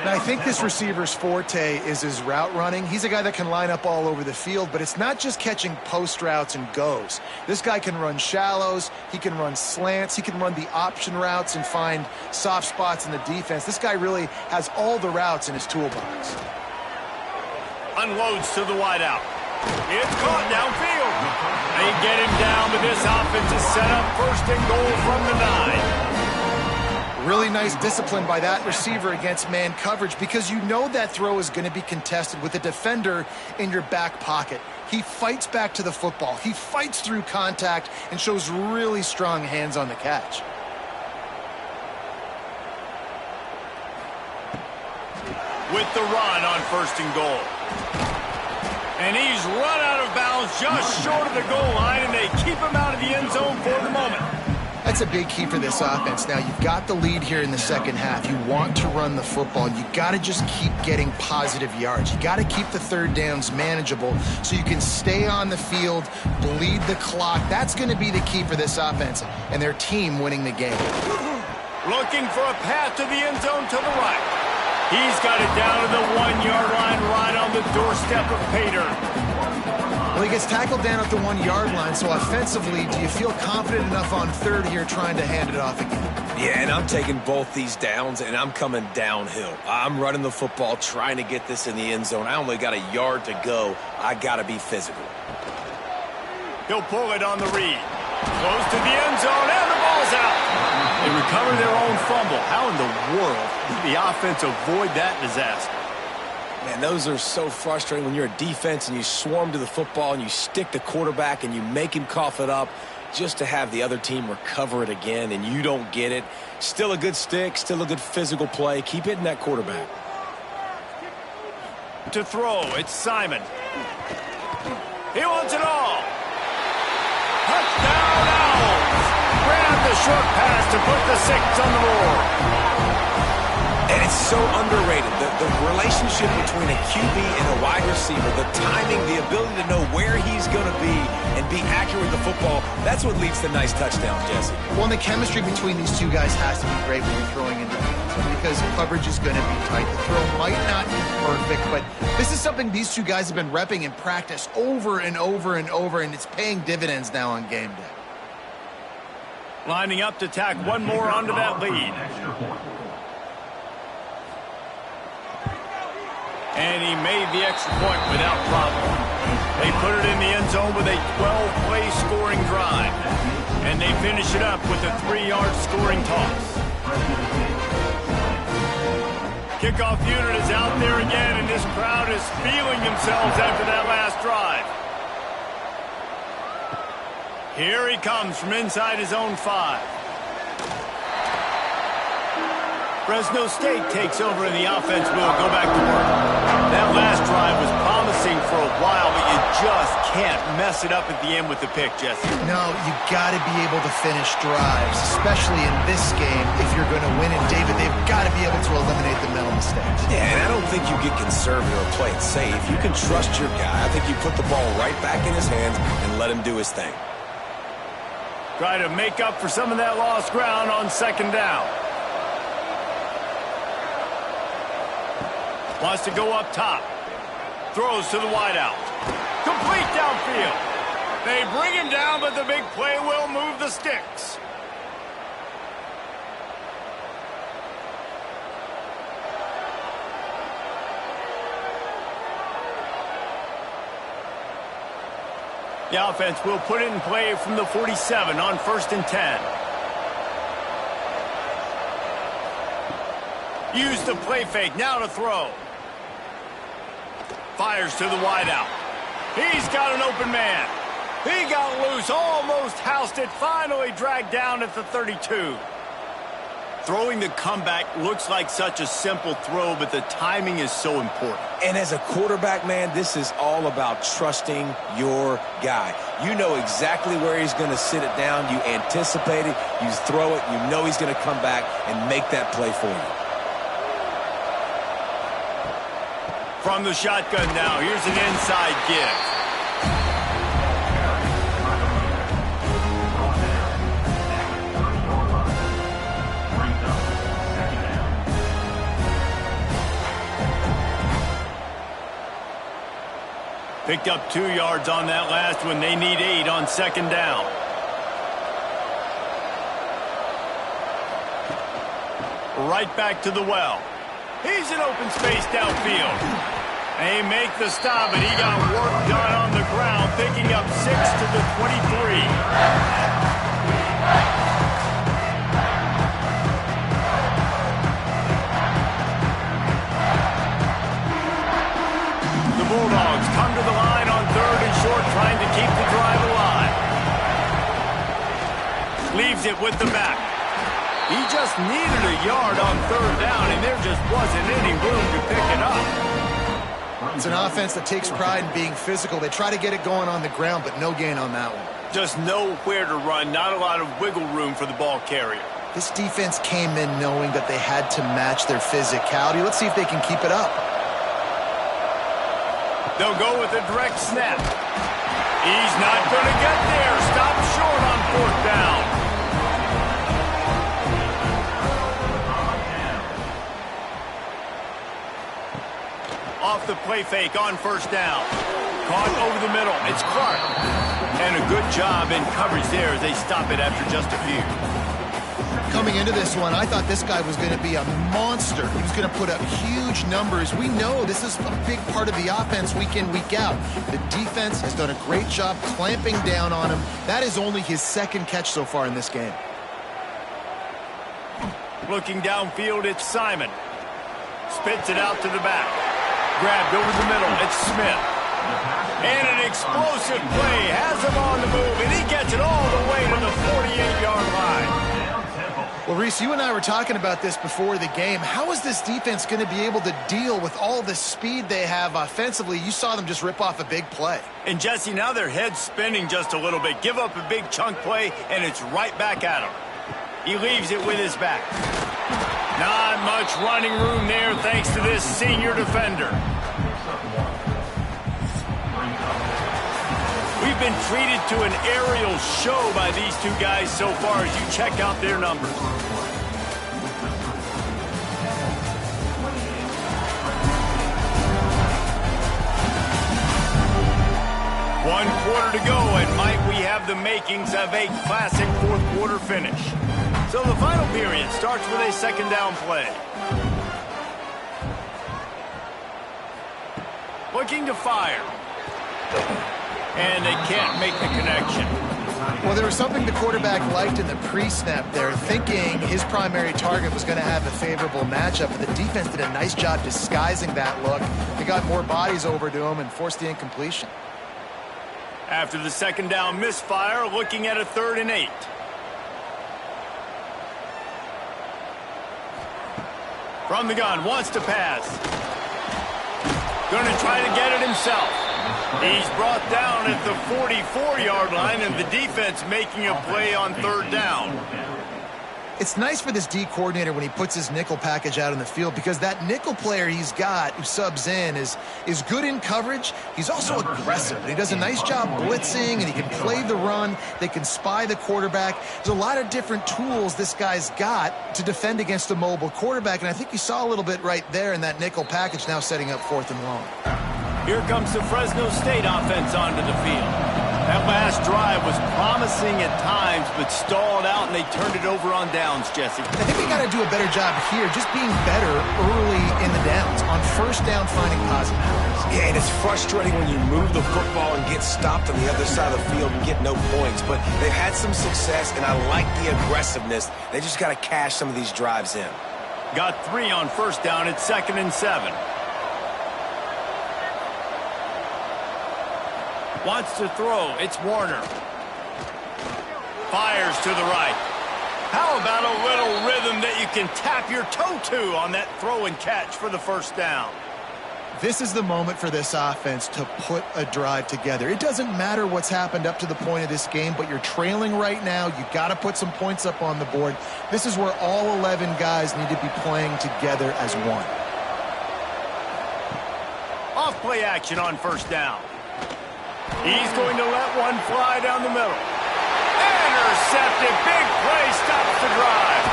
And I think this receiver's forte is his route running. He's a guy that can line up all over the field, but it's not just catching post routes and goes. This guy can run shallows, he can run slants, he can run the option routes and find soft spots in the defense. This guy really has all the routes in his toolbox. Unloads to the wideout. It's caught downfield. They get him down, but this offense is set up 1st and goal from the 9. Really nice discipline by that receiver against man coverage, because you know that throw is going to be contested with a defender in your back pocket. He fights back to the football. He fights through contact and shows really strong hands on the catch. With the run on 1st and goal. And he's run out of bounds just short of the goal line, and they keep him out of the end zone for the moment. That's a big key for this offense. Now, you've got the lead here in the second half. You want to run the football. You got to just keep getting positive yards. You got to keep the third downs manageable so you can stay on the field, bleed the clock. That's going to be the key for this offense and their team winning the game. Looking for a path to the end zone to the right. He's got it down to the 1-yard line, right on the doorstep of Pater. Well, he gets tackled down at the 1-yard line, so offensively, do you feel confident enough on third here trying to hand it off again? Yeah, and I'm taking both these downs, and I'm coming downhill. I'm running the football, trying to get this in the end zone. I only got a yard to go. I got to be physical. He'll pull it on the read. Close to the end zone, and the ball's out. They recover their own fumble. How in the world did the offense avoid that disaster? Man, those are so frustrating when you're a defense and you swarm to the football and you stick the quarterback and you make him cough it up just to have the other team recover it again and you don't get it. Still a good stick, still a good physical play. Keep hitting that quarterback. To throw, it's Simon. He wants it all. Touchdown, Owls. Grab the short pass to put the 6 on the board. And it's so underrated. The relationship between a QB and a wide receiver, the timing, the ability to know where he's going to be and be accurate with the football, that's what leads to nice touchdowns, Jesse. Well, and the chemistry between these two guys has to be great when you're throwing into the end zone because coverage is going to be tight. The throw might not be perfect, but this is something these two guys have been repping in practice over and over and over, and it's paying dividends now on game day. Lining up to tack one more onto that lead. And he made the extra point without problem. They put it in the end zone with a 12-play scoring drive. And they finish it up with a 3-yard scoring toss. Kickoff unit is out there again, and this crowd is feeling themselves after that last drive. Here he comes from inside his own 5. Fresno State takes over, and the offense will go back to work. That last drive was promising for a while, but you just can't mess it up at the end with the pick, Jesse. No, you got to be able to finish drives, especially in this game if you're going to win. And, David, they've got to be able to eliminate the mental mistakes. Yeah, and I don't think you get conservative or play it safe. You can trust your guy. I think you put the ball right back in his hands and let him do his thing. Try to make up for some of that lost ground on second down. Wants to go up top. Throws to the wideout. Complete downfield. They bring him down, but the big play will move the sticks. The offense will put it in play from the 47 on 1st and 10. Use the play fake, now to throw. Fires to the wideout. He's got an open man. He got loose, almost housed it, finally dragged down at the 32. Throwing the comeback looks like such a simple throw, but the timing is so important. And as a quarterback, man, this is all about trusting your guy. You know exactly where he's going to sit it down. You anticipate it. You throw it. You know he's going to come back and make that play for you. From the shotgun now, here's an inside give. Picked up 2 yards on that last one. They need 8 on second down. Right back to the well. He's in open space downfield. They make the stop, and he got work done on the ground, picking up 6 to the 23. The Bulldogs come to the line on 3rd and short, trying to keep the drive alive. Leaves it with the back. He just needed a yard on 3rd down, and there just wasn't any room to pick it up. It's an offense that takes pride in being physical. They try to get it going on the ground, but no gain on that one. Just nowhere to run, not a lot of wiggle room for the ball carrier. This defense came in knowing that they had to match their physicality. Let's see if they can keep it up. They'll go with a direct snap. He's not going to get there. Stop short on 4th down. Off the play fake on 1st down. Caught over the middle. It's Clark. And a good job in coverage there as they stop it after just a few. Coming into this one, I thought this guy was going to be a monster. He was going to put up huge numbers. We know this is a big part of the offense week in, week out. The defense has done a great job clamping down on him. That is only his 2nd catch so far in this game. Looking downfield, it's Simon. Spits it out to the back. Grabbed over the middle, it's Smith. And an explosive play has him on the move, and he gets it all the way to the 48-yard line. Well, Reese, you and I were talking about this before the game. How is this defense going to be able to deal with all the speed they have offensively? You saw them just rip off a big play. And, Jesse, now their head's spinning just a little bit. Give up a big chunk play, and it's right back at him. He leaves it with his back. Not much running room there thanks to this senior defender. We've been treated to an aerial show by these two guys so far as you check out their numbers. One quarter to go, and might we have the makings of a classic 4th quarter finish. So the final period starts with a 2nd down play. Looking to fire. And they can't make the connection. Well, there was something the quarterback liked in the pre-snap there, thinking his primary target was going to have a favorable matchup, but the defense did a nice job disguising that look. They got more bodies over to him and forced the incompletion. After the second down misfire, looking at a 3rd and 8. From the gun, wants to pass. Going to try to get it himself. He's brought down at the 44-yard line, and the defense making a play on 3rd down. It's nice for this D coordinator when he puts his nickel package out in the field, because that nickel player he's got who subs in is good in coverage. He's also aggressive, and he does a nice job blitzing, and he can play the run. They can spy the quarterback. There's a lot of different tools this guy's got to defend against a mobile quarterback, and I think you saw a little bit right there in that nickel package, now setting up 4th and long. Here comes the Fresno State offense onto the field. That last drive was promising at times, but stalled out, and they turned it over on downs, Jesse. I think they got to do a better job here, just being better early in the downs. On 1st down, finding positive plays. Yeah, and it's frustrating when you move the football and get stopped on the other side of the field and get no points. But they've had some success, and I like the aggressiveness. They just got to cash some of these drives in. Got 3 on 1st down at 2nd and 7. Wants to throw. It's Warner. Fires to the right. How about a little rhythm that you can tap your toe to on that throw and catch for the 1st down? This is the moment for this offense to put a drive together. It doesn't matter what's happened up to the point of this game, but you're trailing right now. You got to put some points up on the board. This is where all 11 guys need to be playing together as one. Off play action on 1st down. He's going to let one fly down the middle. Intercepted. Big play stops the drive.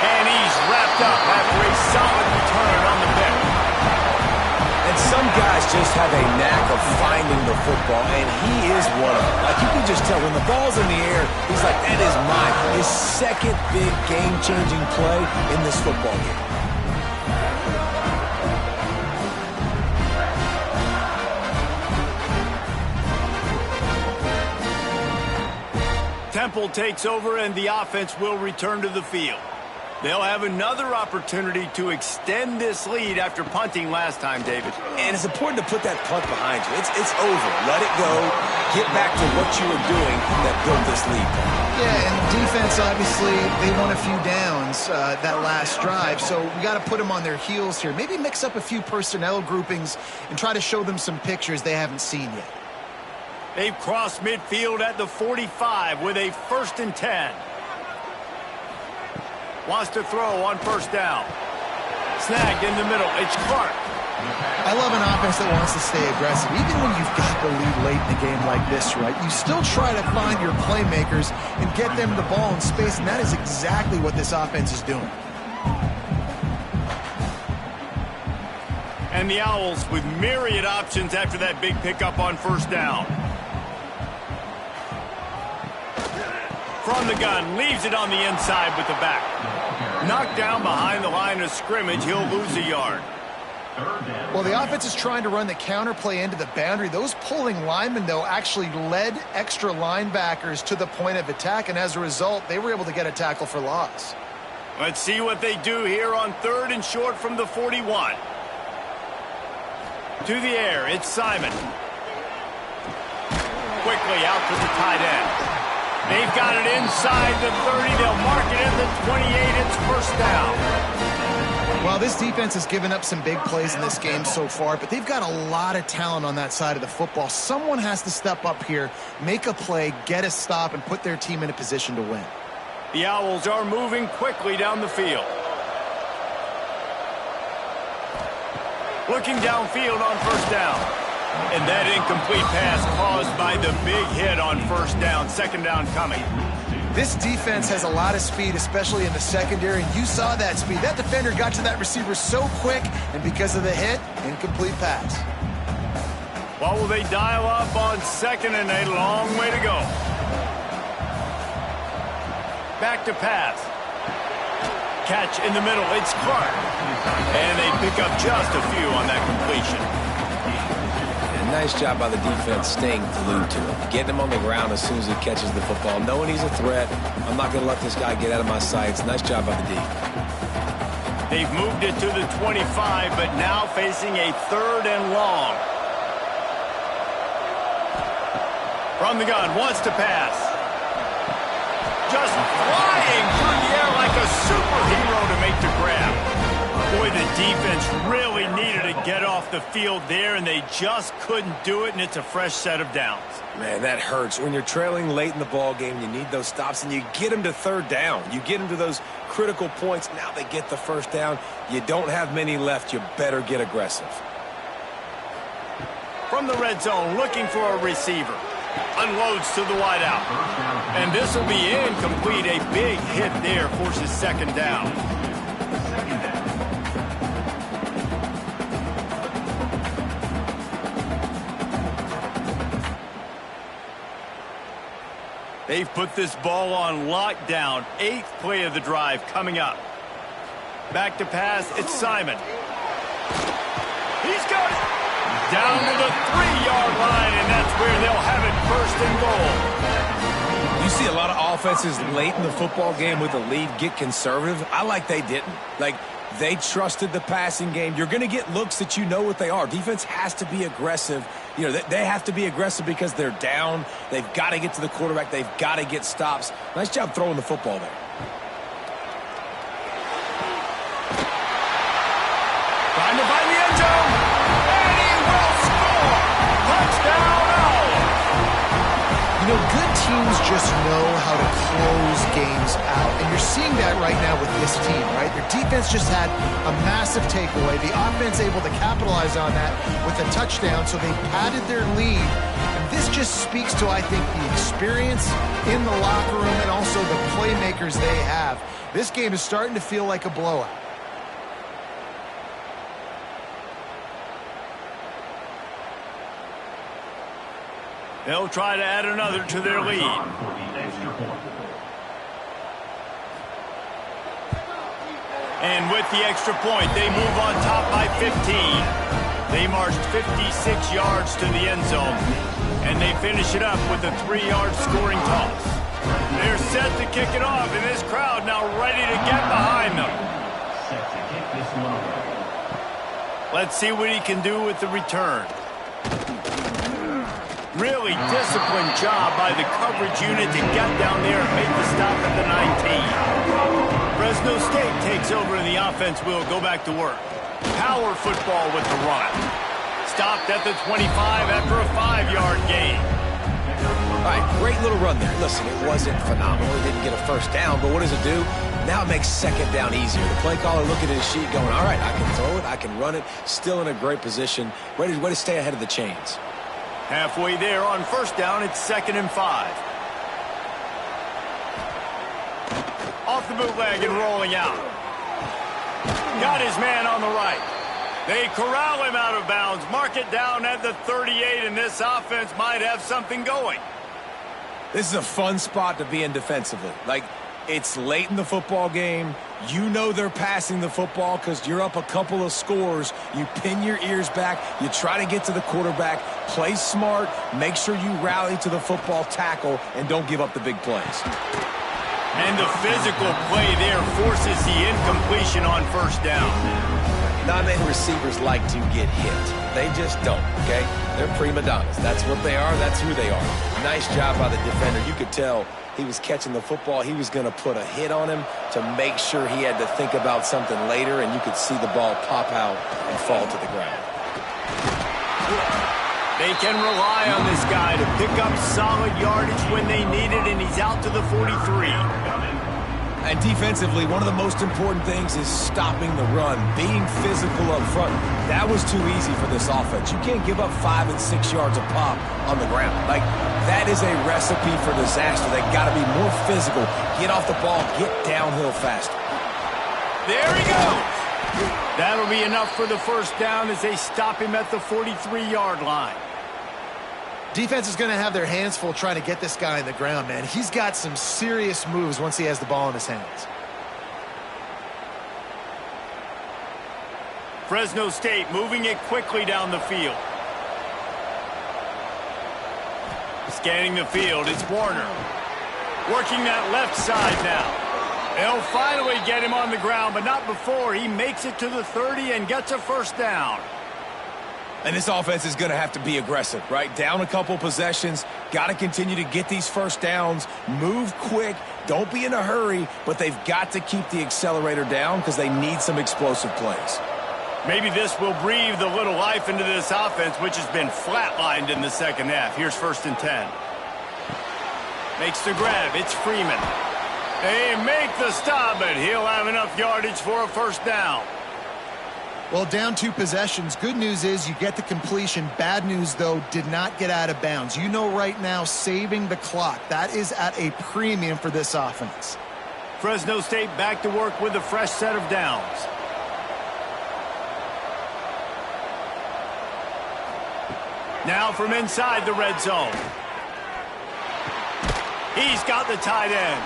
And he's wrapped up after a solid return on the pick. And some guys just have a knack of finding the football, and he is one of them. Like, you can just tell when the ball's in the air, he's like, that is mine. His second big game-changing play in this football game. Temple takes over, and the offense will return to the field. They'll have another opportunity to extend this lead after punting last time, David. And it's important to put that punt behind you. It's over. Let it go. Get back to what you were doing that built this lead. Yeah, and defense, obviously, they won a few downs that last drive, so we got to put them on their heels here. Maybe mix up a few personnel groupings and try to show them some pictures they haven't seen yet. They've crossed midfield at the 45 with a 1st and 10. Wants to throw on 1st down. Snagged in the middle. It's Clark. I love an offense that wants to stay aggressive. Even when you've got the lead late in the game like this, right? You still try to find your playmakers and get them the ball in space, and that is exactly what this offense is doing. And the Owls with myriad options after that big pickup on 1st down. From the gun, leaves it on the inside with the back. Knocked down behind the line of scrimmage, he'll lose a yard. Well, the offense is trying to run the counterplay into the boundary. Those pulling linemen, though, actually led extra linebackers to the point of attack, and as a result, they were able to get a tackle for loss. Let's see what they do here on 3rd and short from the 41. To the air, it's Simon. Quickly out to the tight end. They've got it inside the 30. They'll mark it at the 28. It's 1st down. Well, this defense has given up some big plays in this game so far, but they've got a lot of talent on that side of the football. Someone has to step up here, make a play, get a stop, and put their team in a position to win. The Owls are moving quickly down the field. Looking downfield on 1st down. And that incomplete pass caused by the big hit on 1st down. 2nd down coming. This defense has a lot of speed, especially in the secondary, and you saw that speed. That defender got to that receiver so quick, and because of the hit, incomplete pass. Well, will they dial up on 2nd and a long way to go? Back to pass. Catch in the middle. It's Clark. And they pick up just a few on that completion. Nice job by the defense staying glued to him, getting him on the ground as soon as he catches the football, knowing he's a threat. I'm not going to let this guy get out of my sights. Nice job by the D. They've moved it to the 25, but now facing a 3rd and long. From the gun, wants to pass. Just flying through the air like a superhero to make the grab. Boy, the defense really needed to get off the field there, and they just couldn't do it, and it's a fresh set of downs. Man, that hurts. When you're trailing late in the ball game, you need those stops, and you get them to 3rd down. You get them to those critical points. Now they get the 1st down. You don't have many left. You better get aggressive. From the red zone, looking for a receiver. Unloads to the wideout. And this will be incomplete. A big hit there forces 2nd down. They've put this ball on lockdown. 8th play of the drive coming up. Back to pass, it's Simon. He's got it. Down to the 3-yard line, and that's where they'll have it 1st and goal. You see a lot of offenses late in the football game with a lead get conservative. I like they didn't. Like, they trusted the passing game. You're going to get looks that you know what they are. Defense has to be aggressive. You know, they have to be aggressive because they're down. They've got to get to the quarterback. They've got to get stops. Nice job throwing the football there. Trying to find the end zone. And he will score. Touchdown, Owls. You know, good teams just know how to close games out. And you're seeing that right now with this team, right? Their defense just had a massive takeaway. The offense able to capitalize on that with a touchdown, so they padded their lead. And this just speaks to, I think, the experience in the locker room and also the playmakers they have. This game is starting to feel like a blowout. They'll try to add another to their lead. And with the extra point, they move on top by 15. They marched 56 yards to the end zone, and they finish it up with a 3-yard scoring toss. They're set to kick it off, and this crowd now ready to get behind them. Let's see what he can do with the return. Really disciplined job by the coverage unit to get down there and make the stop at the 19. Fresno State takes over and the offense will go back to work. Power football with the run. Stopped at the 25 after a 5-yard gain. All right, great little run there. Listen, it wasn't phenomenal. It didn't get a 1st down, but what does it do? Now it makes 2nd down easier. The play caller looking at his sheet going, all right, I can throw it, I can run it. Still in a great position. Ready to stay ahead of the chains. Halfway there on 1st down, it's 2nd and 5. Off the bootleg and rolling out. Got his man on the right. They corral him out of bounds. Mark it down at the 38, and this offense might have something going. This is a fun spot to be in defensively. Like, it's late in the football game. You know they're passing the football because you're up a couple of scores. You pin your ears back. You try to get to the quarterback. Play smart. Make sure you rally to the football tackle and don't give up the big plays. And the physical play there forces the incompletion on 1st down. Non-name receivers like to get hit. They just don't, okay? They're prima donnas. That's what they are. That's who they are. Nice job by the defender. You could tell he was catching the football. He was going to put a hit on him to make sure he had to think about something later, and you could see the ball pop out and fall to the ground. They can rely on this guy to pick up solid yardage when they need it, and he's out to the 43. And defensively, one of the most important things is stopping the run, being physical up front. That was too easy for this offense. You can't give up 5 and 6 yards a pop on the ground. Like, that is a recipe for disaster. They got to be more physical. Get off the ball, get downhill faster. There he goes. That'll be enough for the 1st down as they stop him at the 43-yard line. Defense is going to have their hands full trying to get this guy on the ground, man. He's got some serious moves once he has the ball in his hands. Fresno State moving it quickly down the field. Scanning the field, it's Warner. Working that left side now. They'll finally get him on the ground, but not before he makes it to the 30 and gets a first down. And this offense is going to have to be aggressive, right? Down a couple possessions, got to continue to get these first downs, move quick, don't be in a hurry, but they've got to keep the accelerator down because they need some explosive plays. Maybe this will breathe a little life into this offense, which has been flatlined in the second half. Here's 1st and 10. Makes the grab. It's Freeman. They make the stop, but he'll have enough yardage for a first down. Well, down 2 possessions. Good news is you get the completion. Bad news, though, did not get out of bounds. You know right now, saving the clock. That is at a premium for this offense. Fresno State back to work with a fresh set of downs. Now from inside the red zone. He's got the tight end.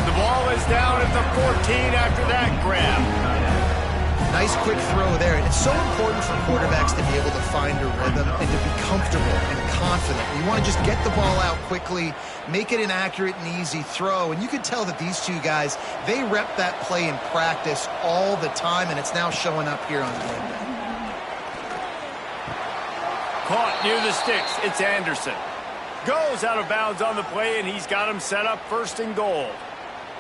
The ball is down at the 14 after that grab. Nice quick throw there. And it's so important for quarterbacks to be able to find a rhythm and to be comfortable and confident. You want to just get the ball out quickly, make it an accurate and easy throw. And you can tell that these two guys, they rep that play in practice all the time, and it's now showing up here on game day. Caught near the sticks. It's Anderson. Goes out of bounds on the play, and he's got him set up 1st and goal.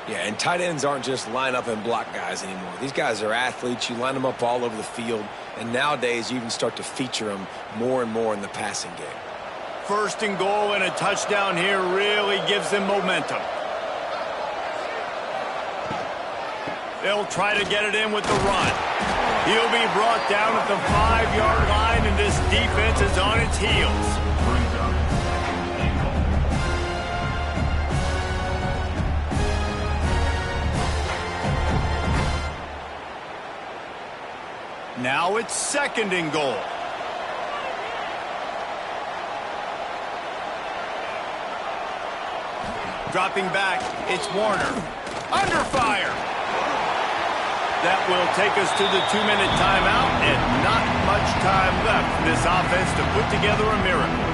Yeah, and tight ends aren't just line up and block guys anymore. These guys are athletes. You line them up all over the field, and nowadays you even start to feature them more and more in the passing game. 1st and goal, and a touchdown here really gives them momentum. They'll try to get it in with the run. He'll be brought down at the 5-yard line, and this defense is on its heels. Now it's 2nd and goal. Dropping back, it's Warner. Under fire. That will take us to the 2-minute timeout, and not much time left for this offense to put together a miracle.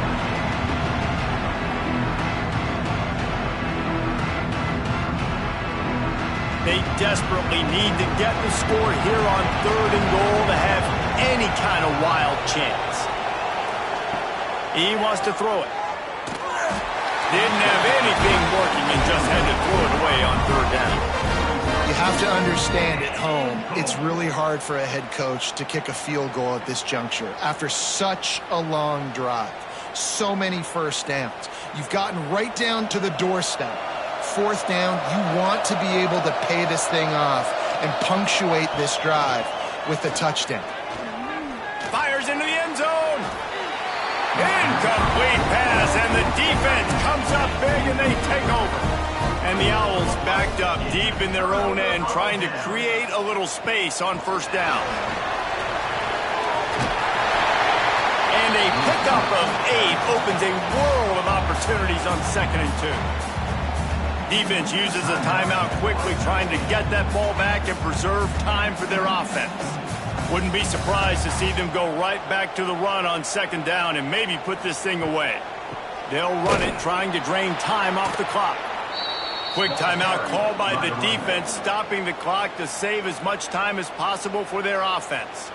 They desperately need to get the score here on 3rd and goal to have any kind of wild chance. He wants to throw it. Didn't have anything working and just had to throw it away on 3rd down. You have to understand at home, it's really hard for a head coach to kick a field goal at this juncture after such a long drive. So many first downs. You've gotten right down to the doorstep. 4th down, you want to be able to pay this thing off and punctuate this drive with a touchdown. Fires into the end zone. Incomplete pass, and the defense comes up big, and they take over. And the Owls backed up deep in their own end, trying to create a little space on 1st down. And a pickup of 8 opens a world of opportunities on 2nd and 2. Defense uses a timeout quickly, trying to get that ball back and preserve time for their offense. Wouldn't be surprised to see them go right back to the run on 2nd down and maybe put this thing away. They'll run it, trying to drain time off the clock. Quick timeout called by the defense, stopping the clock to save as much time as possible for their offense.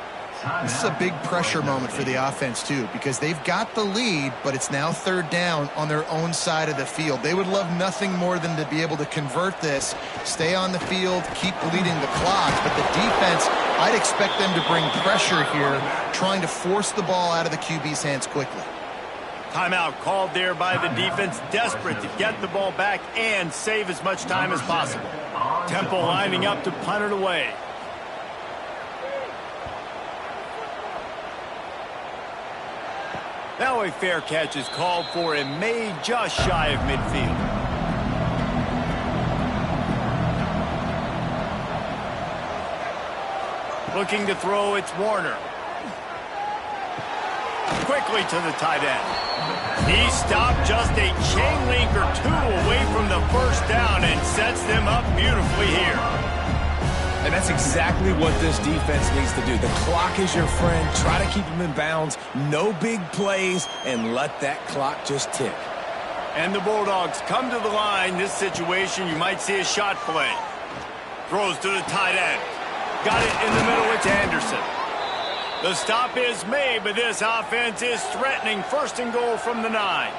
This is a big pressure moment for the offense, too, because they've got the lead, but it's now 3rd down on their own side of the field. They would love nothing more than to be able to convert this, stay on the field, keep bleeding the clock. But the defense, I'd expect them to bring pressure here, trying to force the ball out of the QB's hands quickly. Timeout called there by the defense, desperate to get the ball back and save as much time as possible. Temple lining up to punt it away. Now a fair catch is called for and made just shy of midfield. Looking to throw, it's Warner. Quickly to the tight end. He stopped just a chain link or 2 away from the 1st down and sets them up beautifully here. And that's exactly what this defense needs to do. The clock is your friend. Try to keep them in bounds. No big plays, and let that clock just tick. And the Bulldogs come to the line. This situation, you might see a shot play. Throws to the tight end. Got it in the middle. It's Anderson. The stop is made, but this offense is threatening. 1st and goal from the 9.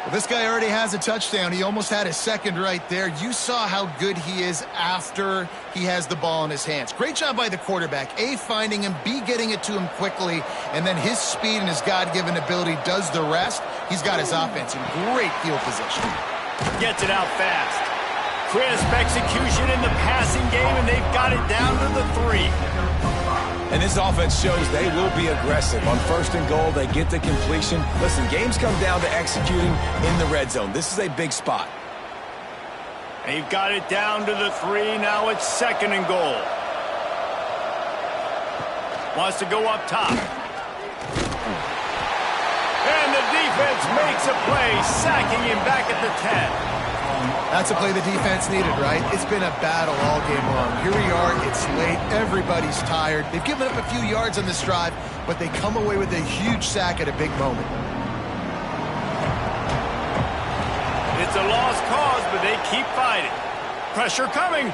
Well, this guy already has a touchdown. He almost had a second right there. You saw how good he is after he has the ball in his hands. Great job by the quarterback. A, finding him, B, getting it to him quickly, and then his speed and his God-given ability does the rest. He's got his offense in great field position. Gets it out fast. Crisp execution in the passing game, and they've got it down to the 3. And this offense shows they will be aggressive. On 1st and goal, they get the completion. Listen, games come down to executing in the red zone. This is a big spot. They've got it down to the 3. Now it's 2nd and goal. Wants to go up top. And the defense makes a play, sacking him back at the 10. That's a play the defense needed, right? It's been a battle all game long. Here we are. It's late. Everybody's tired. They've given up a few yards on this drive, but they come away with a huge sack at a big moment. It's a lost cause, but they keep fighting. Pressure coming.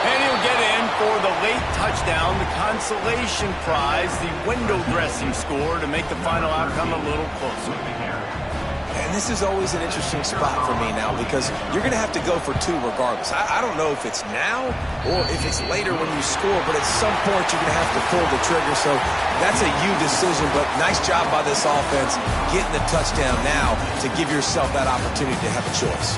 And he'll get in for the late touchdown, the consolation prize, the window dressing score to make the final outcome a little closer. And this is always an interesting spot for me now because you're going to have to go for 2 regardless. I don't know if it's now or if it's later when you score, but at some point you're going to have to pull the trigger. So that's a you decision, but nice job by this offense getting the touchdown now to give yourself that opportunity to have a choice.